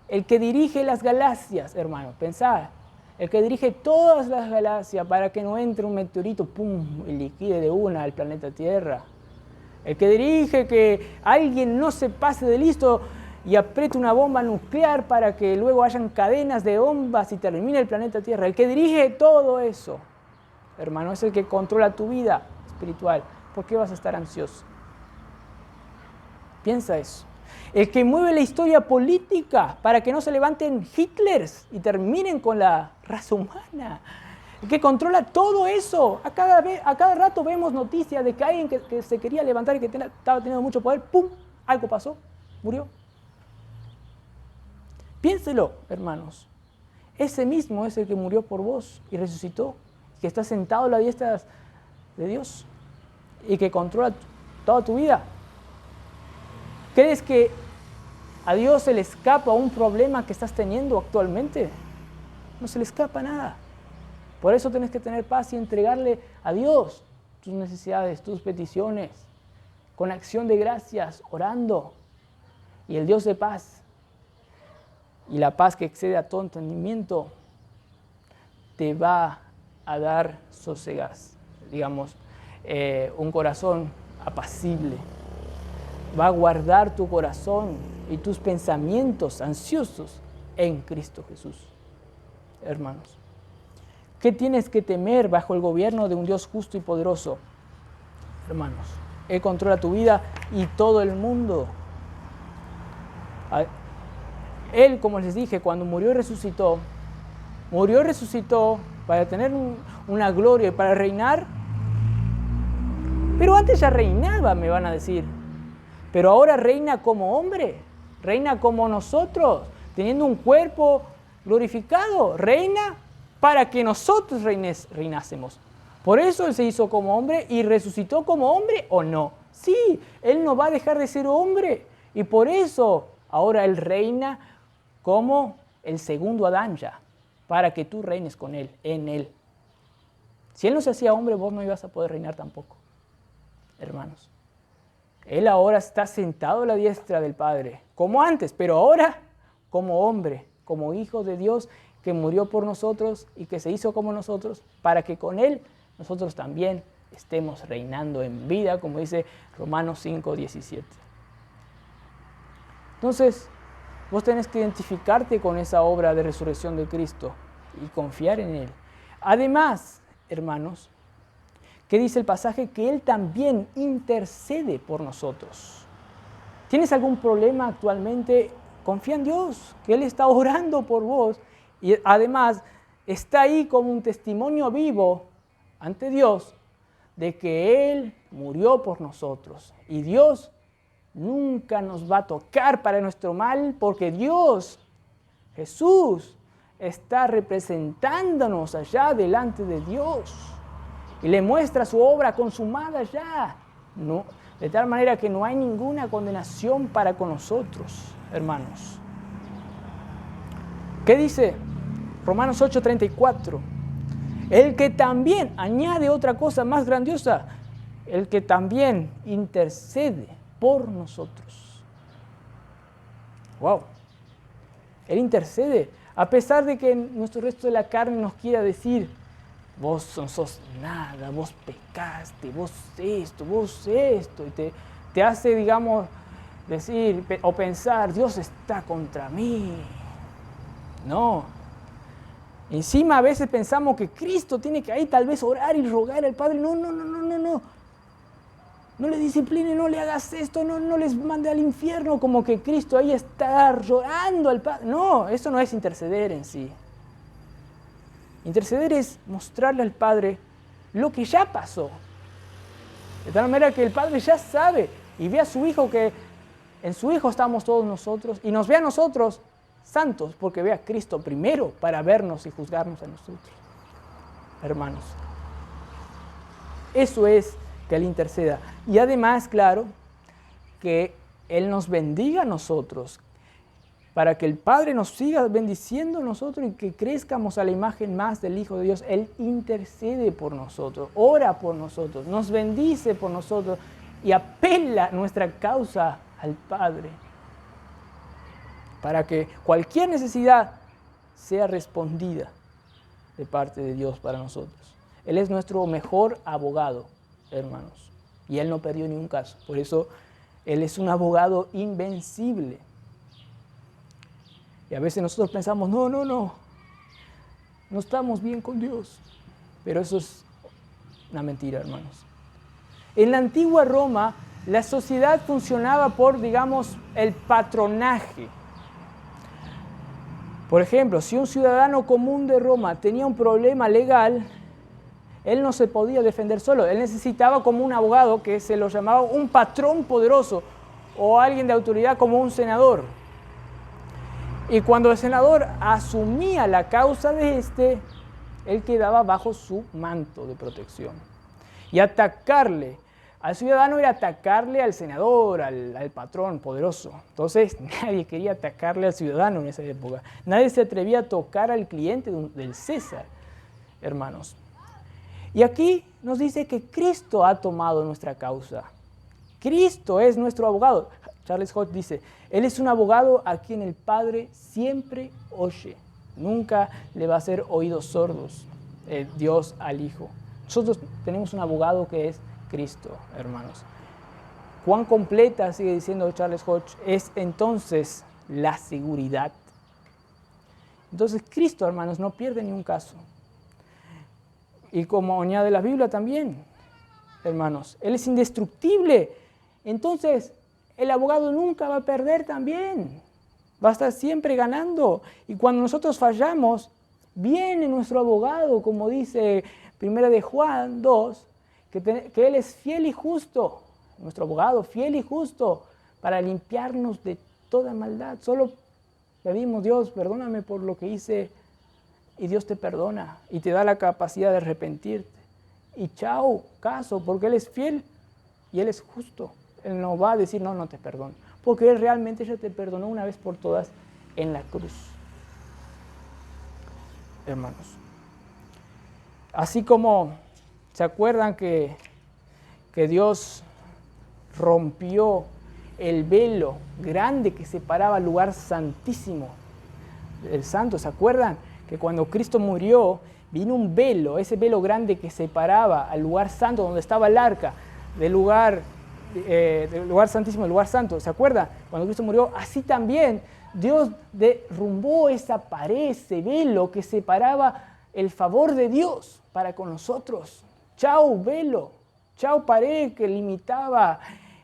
El que dirige las galaxias, hermano, pensad. El que dirige todas las galaxias para que no entre un meteorito, pum, y liquide de una al planeta Tierra. El que dirige que alguien no se pase de listo y apriete una bomba nuclear para que luego hayan cadenas de bombas y termine el planeta Tierra. El que dirige todo eso, hermano, es el que controla tu vida espiritual. ¿Por qué vas a estar ansioso? Piensa eso. El que mueve la historia política para que no se levanten Hitlers y terminen con la raza humana. El que controla todo eso. A cada rato vemos noticias de que alguien que se quería levantar y que estaba teniendo mucho poder, ¡pum!, algo pasó, murió. Piénselo, hermanos. Ese mismo es el que murió por vos y resucitó, que está sentado a la diestra de Dios y que controla toda tu vida. ¿Crees que a Dios se le escapa un problema que estás teniendo actualmente? No se le escapa nada. Por eso tienes que tener paz y entregarle a Dios tus necesidades, tus peticiones, con acción de gracias, orando. Y el Dios de paz, y la paz que excede a todo entendimiento, te va a dar sosegas, digamos, un corazón apacible. Va a guardar tu corazón y tus pensamientos ansiosos en Cristo Jesús. Hermanos, ¿qué tienes que temer bajo el gobierno de un Dios justo y poderoso? Hermanos, Él controla tu vida y todo el mundo. Él, como les dije, cuando murió y resucitó para tener una gloria y para reinar. Pero antes ya reinaba, me van a decir. Pero ahora reina como hombre, reina como nosotros, teniendo un cuerpo glorificado. Reina para que nosotros reinásemos. Por eso Él se hizo como hombre y resucitó como hombre, ¿o no? Sí, Él no va a dejar de ser hombre. Y por eso ahora Él reina como el segundo Adán ya, para que tú reines con Él, en Él. Si Él no se hacía hombre, vos no ibas a poder reinar tampoco, hermanos. Él ahora está sentado a la diestra del Padre, como antes, pero ahora como hombre, como hijo de Dios que murió por nosotros y que se hizo como nosotros, para que con Él nosotros también estemos reinando en vida, como dice Romanos 5:17. Entonces, vos tenés que identificarte con esa obra de resurrección de Cristo y confiar en Él. Además, hermanos, ¿qué dice el pasaje? Que Él también intercede por nosotros. ¿Tienes algún problema actualmente? Confía en Dios, que Él está orando por vos y además está ahí como un testimonio vivo ante Dios de que Él murió por nosotros. Y Dios nunca nos va a tocar para nuestro mal porque Dios, Jesús, está representándonos allá delante de Dios y le muestra su obra consumada ya. No, de tal manera que no hay ninguna condenación para con nosotros, hermanos. ¿Qué dice? Romanos 8:34. El que también, añade otra cosa más grandiosa, el que también intercede por nosotros. ¡Wow! Él intercede, a pesar de que nuestro resto de la carne nos quiera decir, vos no sos nada, vos pecaste, vos esto, y te hace, digamos, decir o pensar, Dios está contra mí. No. Encima a veces pensamos que Cristo tiene que ahí tal vez orar y rogar al Padre. No. No le discipline, no le hagas esto, no les mande al infierno, como que Cristo ahí está llorando al Padre. No, eso no es interceder en sí. Interceder es mostrarle al Padre lo que ya pasó. De tal manera que el Padre ya sabe y ve a su Hijo, que en su Hijo estamos todos nosotros, y nos ve a nosotros santos porque ve a Cristo primero para vernos y juzgarnos a nosotros. Hermanos, eso es que Él interceda. Y además, claro, que Él nos bendiga a nosotros, para que el Padre nos siga bendiciendo a nosotros y que crezcamos a la imagen más del Hijo de Dios. Él intercede por nosotros, ora por nosotros, nos bendice por nosotros y apela nuestra causa al Padre, para que cualquier necesidad sea respondida de parte de Dios para nosotros. Él es nuestro mejor abogado, hermanos, y Él no perdió ni un caso. Por eso Él es un abogado invencible. Y a veces nosotros pensamos, no estamos bien con Dios. Pero eso es una mentira, hermanos. En la antigua Roma, la sociedad funcionaba por, digamos, el patronaje. Por ejemplo, si un ciudadano común de Roma tenía un problema legal, él no se podía defender solo. Él necesitaba como un abogado, que se lo llamaba un patrón poderoso, o alguien de autoridad como un senador. Y cuando el senador asumía la causa de él quedaba bajo su manto de protección. Y atacarle al ciudadano era atacarle al senador, al patrón poderoso. Entonces nadie quería atacarle al ciudadano en esa época. Nadie se atrevía a tocar al cliente del César, hermanos. Y aquí nos dice que Cristo ha tomado nuestra causa. Cristo es nuestro abogado. Charles Hodge dice, Él es un abogado a quien el Padre siempre oye. Nunca le va a hacer oídos sordos Dios al Hijo. Nosotros tenemos un abogado que es Cristo, hermanos. Cuán completa, sigue diciendo Charles Hodge, es entonces la seguridad. Entonces Cristo, hermanos, no pierde ni un caso. Y como añade la Biblia también, hermanos, Él es indestructible. Entonces el abogado nunca va a perder también. Va a estar siempre ganando. Y cuando nosotros fallamos, viene nuestro abogado, como dice 1 de Juan 2, que Él es fiel y justo, nuestro abogado fiel y justo, para limpiarnos de toda maldad. Solo pedimos, Dios, perdóname por lo que hice, y Dios te perdona y te da la capacidad de arrepentirte. Y chao, caso, porque Él es fiel y Él es justo. Él no va a decir, no, no te perdono, porque Él realmente ya te perdonó una vez por todas en la cruz. Hermanos, así como se acuerdan que Dios rompió el velo grande que separaba el lugar santísimo del santo, ¿se acuerdan? Que cuando Cristo murió, vino un velo, ese velo grande que separaba al lugar santo donde estaba el arca, del lugar santísimo, del lugar santo, ¿se acuerdan? Cuando Cristo murió, así también Dios derrumbó esa pared, ese velo que separaba el favor de Dios para con nosotros. Chao velo, chao pared que limitaba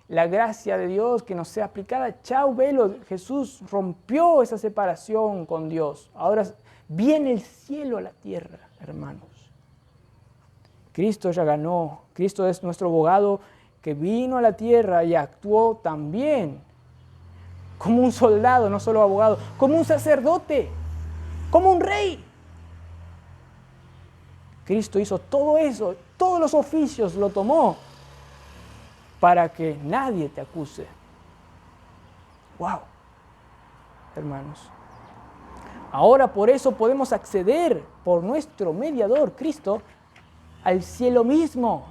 la gracia de Dios que nos sea aplicada. Chao velo, Jesús rompió esa separación con Dios. Ahora viene el cielo a la tierra, hermanos. Cristo ya ganó. Cristo es nuestro abogado que vino a la tierra y actuó también como un soldado, no solo abogado, como un sacerdote, como un rey. Cristo hizo todo eso, todos los oficios lo tomó para que nadie te acuse. ¡Wow! Hermanos. Ahora por eso podemos acceder por nuestro mediador, Cristo, al cielo mismo,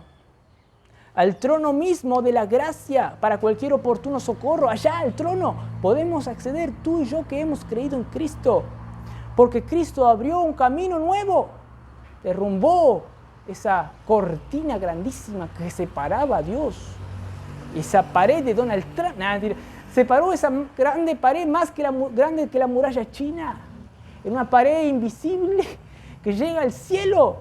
al trono mismo de la gracia para cualquier oportuno socorro. Allá al trono podemos acceder tú y yo que hemos creído en Cristo, porque Cristo abrió un camino nuevo, derrumbó esa cortina grandísima que separaba a Dios, esa pared de Donald Trump, separó esa grande pared más grande que la muralla china, en una pared invisible que llega al cielo.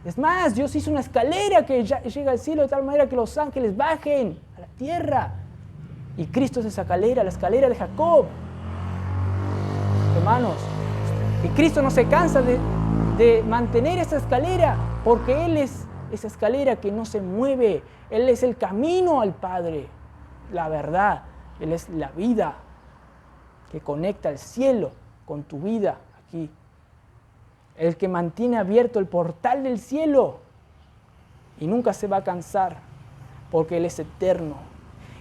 Es más, Dios hizo una escalera que llega al cielo de tal manera que los ángeles bajen a la tierra. Y Cristo es esa escalera, la escalera de Jacob. Hermanos, y Cristo no se cansa de mantener esa escalera, porque Él es esa escalera que no se mueve. Él es el camino al Padre, la verdad. Él es la vida que conecta el cielo con tu vida aquí. El que mantiene abierto el portal del cielo y nunca se va a cansar, porque Él es eterno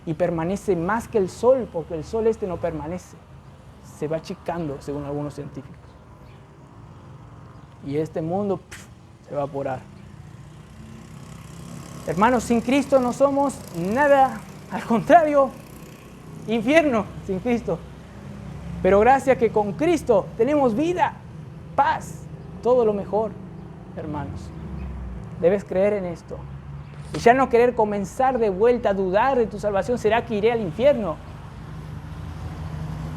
y permanece más que el sol, porque el sol no permanece, se va achicando según algunos científicos. Y este mundo se va a evaporar. Hermanos, sin Cristo no somos nada, al contrario, infierno sin Cristo. Pero gracias que con Cristo tenemos vida, paz, todo lo mejor, hermanos. Debes creer en esto. Y ya no querer comenzar de vuelta a dudar de tu salvación. ¿Será que iré al infierno?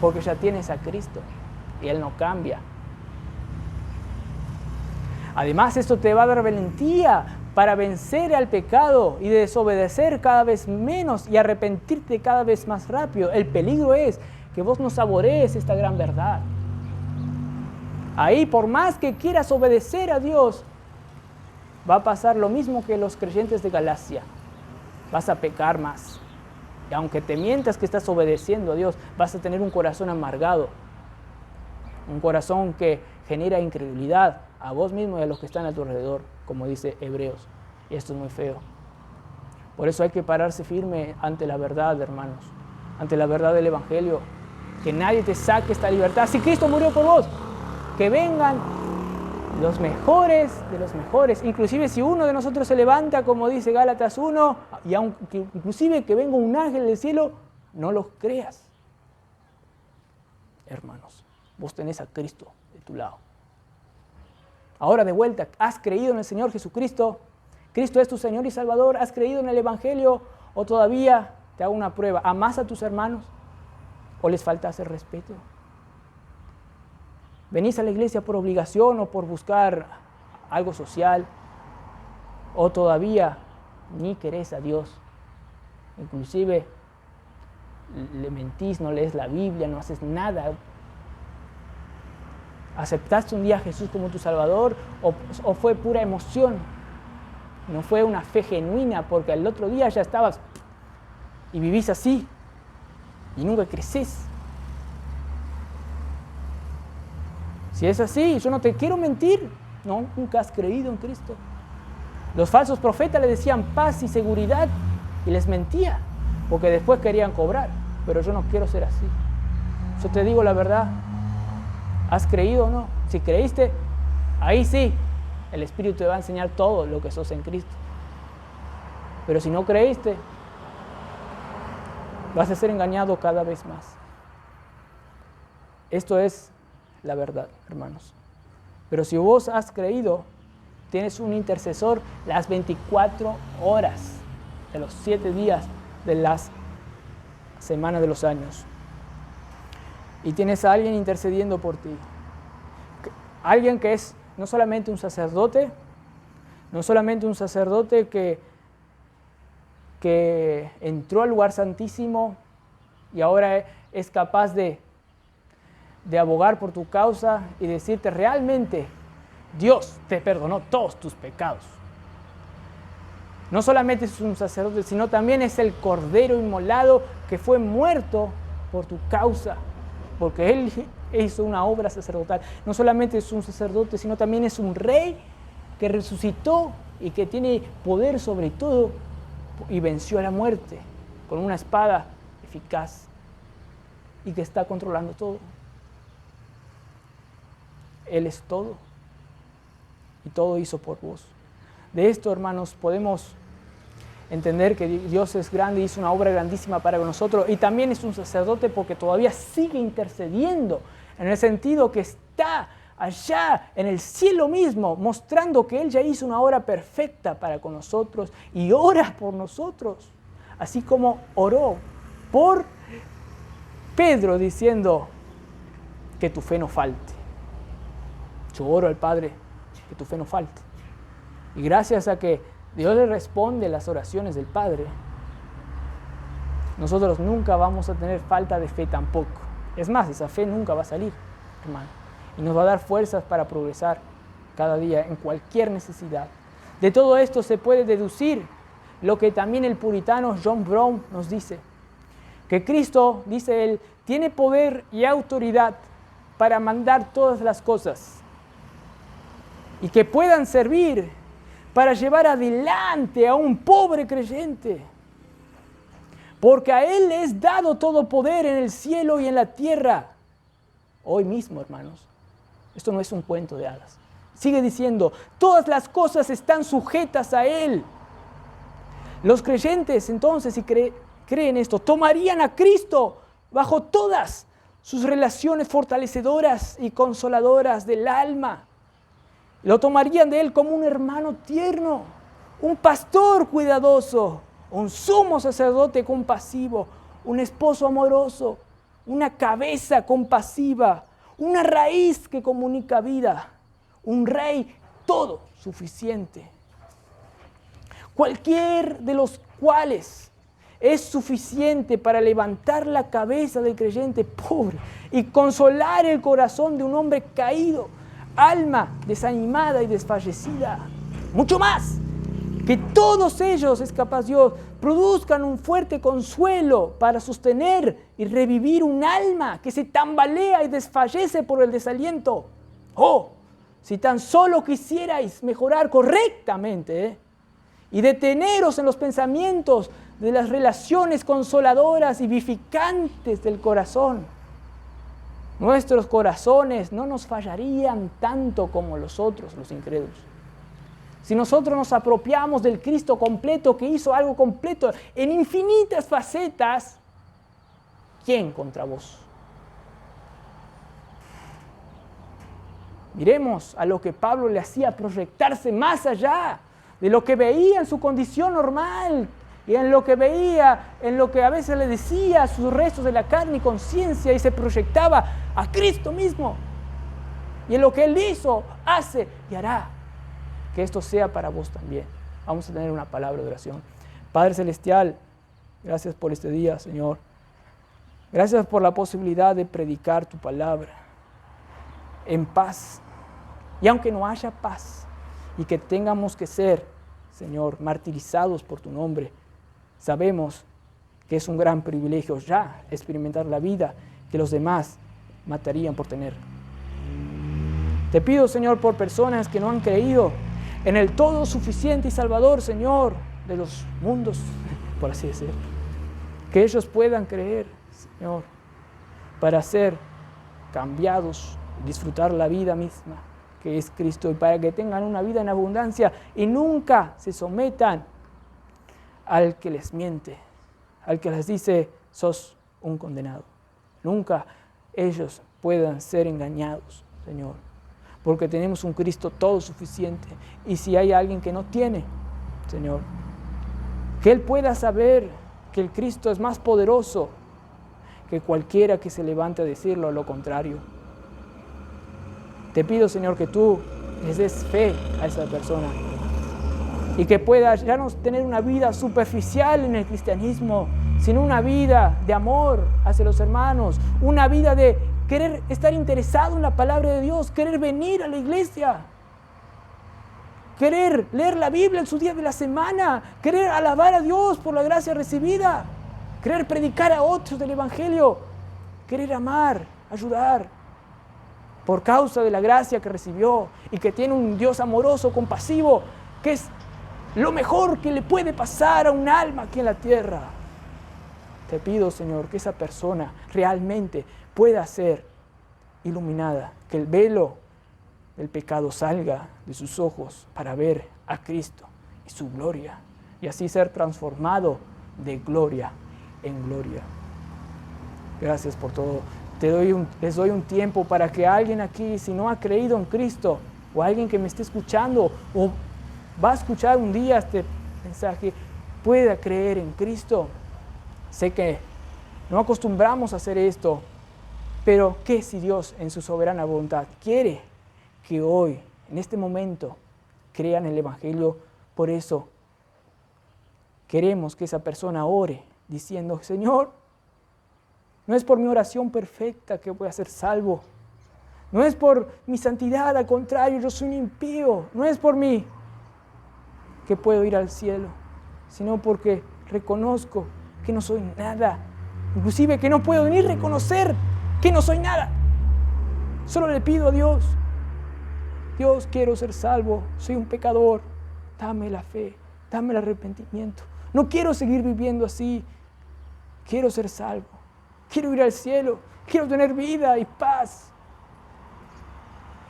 Porque ya tienes a Cristo y Él no cambia. Además, esto te va a dar valentía para vencer al pecado y desobedecer cada vez menos y arrepentirte cada vez más rápido. El peligro es que vos no saborees esta gran verdad. Ahí, por más que quieras obedecer a Dios, va a pasar lo mismo que los creyentes de Galacia. Vas a pecar más. Y aunque te mientas que estás obedeciendo a Dios, vas a tener un corazón amargado. Un corazón que genera incredulidad a vos mismo y a los que están a tu alrededor, como dice Hebreos. Y esto es muy feo. Por eso hay que pararse firme ante la verdad, hermanos. Ante la verdad del Evangelio. Que nadie te saque esta libertad. Si Cristo murió por vos, que vengan los mejores de los mejores. Inclusive si uno de nosotros se levanta, como dice Gálatas 1, y inclusive que venga un ángel del cielo, no los creas. Hermanos, vos tenés a Cristo de tu lado. Ahora de vuelta, ¿has creído en el Señor Jesucristo? ¿Cristo es tu Señor y Salvador? ¿Has creído en el Evangelio? ¿O todavía te hago una prueba? ¿Amás a tus hermanos? ¿O les faltas el respeto? ¿Venís a la iglesia por obligación o por buscar algo social? ¿O todavía ni querés a Dios? Inclusive le mentís, no lees la Biblia, no haces nada. ¿Aceptaste un día a Jesús como tu Salvador o fue pura emoción? No fue una fe genuina porque al otro día ya estabas y vivís así y nunca creces. Si es así, yo no te quiero mentir, no, nunca has creído en Cristo. Los falsos profetas le decían paz y seguridad y les mentía, porque después querían cobrar, pero yo no quiero ser así. Yo te digo la verdad, ¿has creído o no? Si creíste, ahí sí, el Espíritu te va a enseñar todo lo que sos en Cristo. Pero si no creíste, vas a ser engañado cada vez más. Esto es la verdad, hermanos. Pero si vos has creído, tienes un intercesor las 24 horas de los 7 días de las semanas de los años. Y tienes a alguien intercediendo por ti. Alguien que es no solamente un sacerdote, que entró al lugar santísimo y ahora es capaz de abogar por tu causa y decirte realmente, Dios te perdonó todos tus pecados. No solamente es un sacerdote, sino también es el Cordero inmolado que fue muerto por tu causa, porque Él hizo una obra sacerdotal. No solamente es un sacerdote, sino también es un rey que resucitó y que tiene poder sobre todo y venció a la muerte con una espada eficaz y que está controlando todo. Él es todo y todo hizo por vos. De esto, hermanos, podemos entender que Dios es grande y hizo una obra grandísima para nosotros, y también es un sacerdote porque todavía sigue intercediendo, en el sentido que está allá en el cielo mismo, mostrando que Él ya hizo una obra perfecta para con nosotros y ora por nosotros, así como oró por Pedro diciendo que tu fe no falte. Yo oro al Padre que tu fe no falte. Y gracias a que Dios le responde las oraciones del Padre, nosotros nunca vamos a tener falta de fe tampoco. Es más, esa fe nunca va a salir, hermano. Y nos va a dar fuerzas para progresar cada día en cualquier necesidad. De todo esto se puede deducir lo que también el puritano John Brown nos dice. Que Cristo, dice él, tiene poder y autoridad para mandar todas las cosas y que puedan servir para llevar adelante a un pobre creyente. Porque a Él le es dado todo poder en el cielo y en la tierra. Hoy mismo, hermanos. Esto no es un cuento de hadas. Sigue diciendo, todas las cosas están sujetas a Él. Los creyentes, entonces, si creen esto, tomarían a Cristo bajo todas sus relaciones fortalecedoras y consoladoras del alma. Lo tomarían de Él como un hermano tierno, un pastor cuidadoso, un sumo sacerdote compasivo, un esposo amoroso, una cabeza compasiva, una raíz que comunica vida, un rey todo suficiente. Cualquier de los cuales es suficiente para levantar la cabeza del creyente pobre y consolar el corazón de un hombre caído, alma desanimada y desfallecida. Mucho más, que todos ellos, es capaz Dios, produzcan un fuerte consuelo para sostener y revivir un alma que se tambalea y desfallece por el desaliento. Oh, si tan solo quisierais mejorar correctamente, y deteneros en los pensamientos de las relaciones consoladoras y vivificantes del corazón, nuestros corazones no nos fallarían tanto como los otros, los incrédulos. Si nosotros nos apropiamos del Cristo completo, que hizo algo completo en infinitas facetas, ¿quién contra vos? Miremos a lo que Pablo le hacía proyectarse más allá de lo que veía en su condición normal y en lo que veía, en lo que a veces le decía sus restos de la carne y conciencia, y se proyectaba a Cristo mismo. Y en lo que Él hizo, hace y hará. Que esto sea para vos también. Vamos a tener una palabra de oración. Padre Celestial, gracias por este día, Señor. Gracias por la posibilidad de predicar tu palabra en paz. Y aunque no haya paz y que tengamos que ser, Señor, martirizados por tu nombre, sabemos que es un gran privilegio ya experimentar la vida que los demás matarían por tener. Te pido, Señor, por personas que no han creído en el todo suficiente y salvador, Señor, de los mundos por así decirlo. Que ellos puedan creer, Señor, para ser cambiados, disfrutar la vida misma, que es Cristo, y para que tengan una vida en abundancia y nunca se sometan al que les miente, al que les dice, sos un condenado. Nunca ellos puedan ser engañados, Señor, porque tenemos un Cristo todo suficiente. Y si hay alguien que no tiene, Señor, que Él pueda saber que el Cristo es más poderoso que cualquiera que se levante a decirlo lo contrario. Te pido, Señor, que tú les des fe a esa persona y que pueda ya no tener una vida superficial en el cristianismo, sino una vida de amor hacia los hermanos, una vida de querer estar interesado en la palabra de Dios, querer venir a la iglesia, querer leer la Biblia en su día de la semana, querer alabar a Dios por la gracia recibida, querer predicar a otros del Evangelio, querer amar, ayudar, por causa de la gracia que recibió y que tiene un Dios amoroso, compasivo, que es lo mejor que le puede pasar a un alma aquí en la tierra. Te pido, Señor, que esa persona realmente pueda ser iluminada, que el velo del pecado salga de sus ojos para ver a Cristo y su gloria, y así ser transformado de gloria en gloria. Gracias por todo. Les doy un tiempo para que alguien aquí, si no ha creído en Cristo, o alguien que me esté escuchando, o va a escuchar un día este mensaje, pueda creer en Cristo. Sé que no acostumbramos a hacer esto, pero ¿qué si Dios en su soberana voluntad quiere que hoy, en este momento, crean el Evangelio? Por eso queremos que esa persona ore diciendo, Señor, no es por mi oración perfecta que voy a ser salvo, no es por mi santidad, al contrario, yo soy un impío, no es por mí que puedo ir al cielo, sino porque reconozco que no soy nada, inclusive que no puedo ni reconocer que no soy nada. Solo le pido a Dios, Dios, quiero ser salvo, soy un pecador, dame la fe, dame el arrepentimiento. No quiero seguir viviendo así, quiero ser salvo, quiero ir al cielo, quiero tener vida y paz.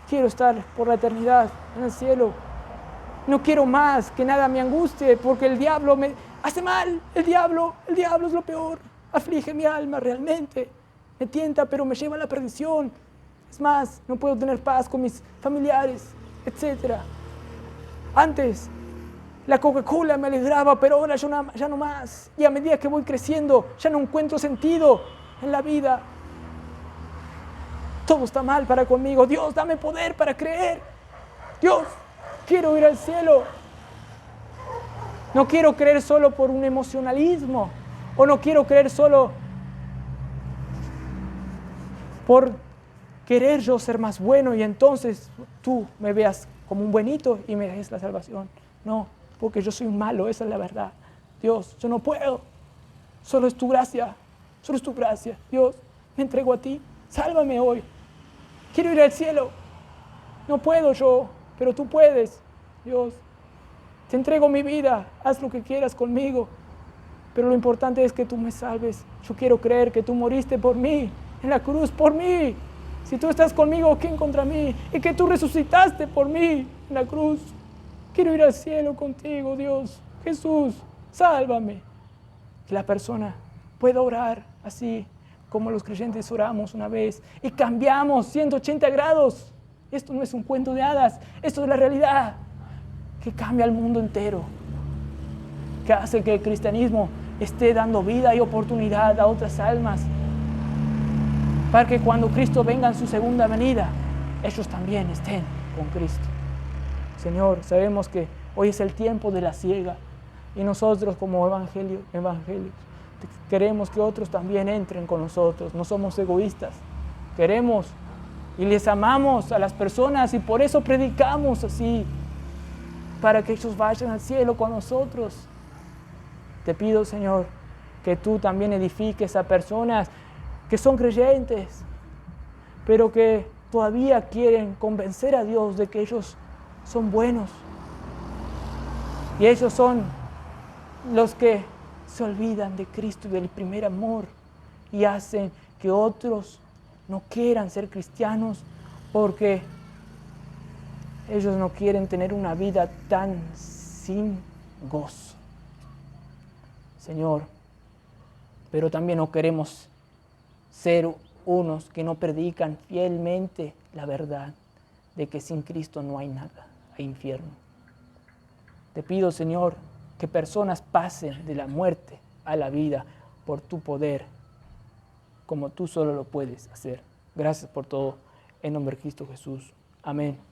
Quiero estar por la eternidad en el cielo. No quiero más que nada me angustie, porque el diablo me hace mal. El diablo es lo peor. Aflige mi alma realmente. Me tienta, pero me lleva a la perdición. Es más, no puedo tener paz con mis familiares, etc. Antes, la Coca-Cola me alegraba, pero ahora ya no más. Y a medida que voy creciendo, ya no encuentro sentido en la vida. Todo está mal para conmigo. Dios, dame poder para creer. Dios, quiero ir al cielo. No quiero creer solo por un emocionalismo, o no quiero creer solo por querer yo ser más bueno y entonces tú me veas como un buenito y me des la salvación. No, porque yo soy un malo, esa es la verdad. Dios, yo no puedo. Solo es tu gracia. Solo es tu gracia. Dios, me entrego a ti. Sálvame hoy. Quiero ir al cielo. No puedo yo, pero tú puedes. Dios, te entrego mi vida. Haz lo que quieras conmigo. Pero lo importante es que tú me salves. Yo quiero creer que tú moriste por mí, en la cruz, por mí. Si tú estás conmigo, ¿quién contra mí? Y que tú resucitaste por mí en la cruz. Quiero ir al cielo contigo, Dios. Jesús, sálvame. Que la persona pueda orar así como los creyentes oramos una vez y cambiamos 180 grados. Esto no es un cuento de hadas, esto es la realidad que cambia el mundo entero, que hace que el cristianismo esté dando vida y oportunidad a otras almas, para que cuando Cristo venga en su segunda venida, ellos también estén con Cristo. Señor, sabemos que hoy es el tiempo de la siega y nosotros como evangelios queremos que otros también entren con nosotros. No somos egoístas, queremos y les amamos a las personas y por eso predicamos así, para que ellos vayan al cielo con nosotros. Te pido, Señor, que tú también edifiques a personas que son creyentes, pero que todavía quieren convencer a Dios de que ellos son buenos. Y ellos son los que se olvidan de Cristo y del primer amor y hacen que otros no quieran ser cristianos porque ellos no quieren tener una vida tan sin gozo. Señor, pero también no queremos ser unos que no predican fielmente la verdad de que sin Cristo no hay nada, hay infierno. Te pido, Señor, que personas pasen de la muerte a la vida por tu poder, como tú solo lo puedes hacer. Gracias por todo, en nombre de Cristo Jesús. Amén.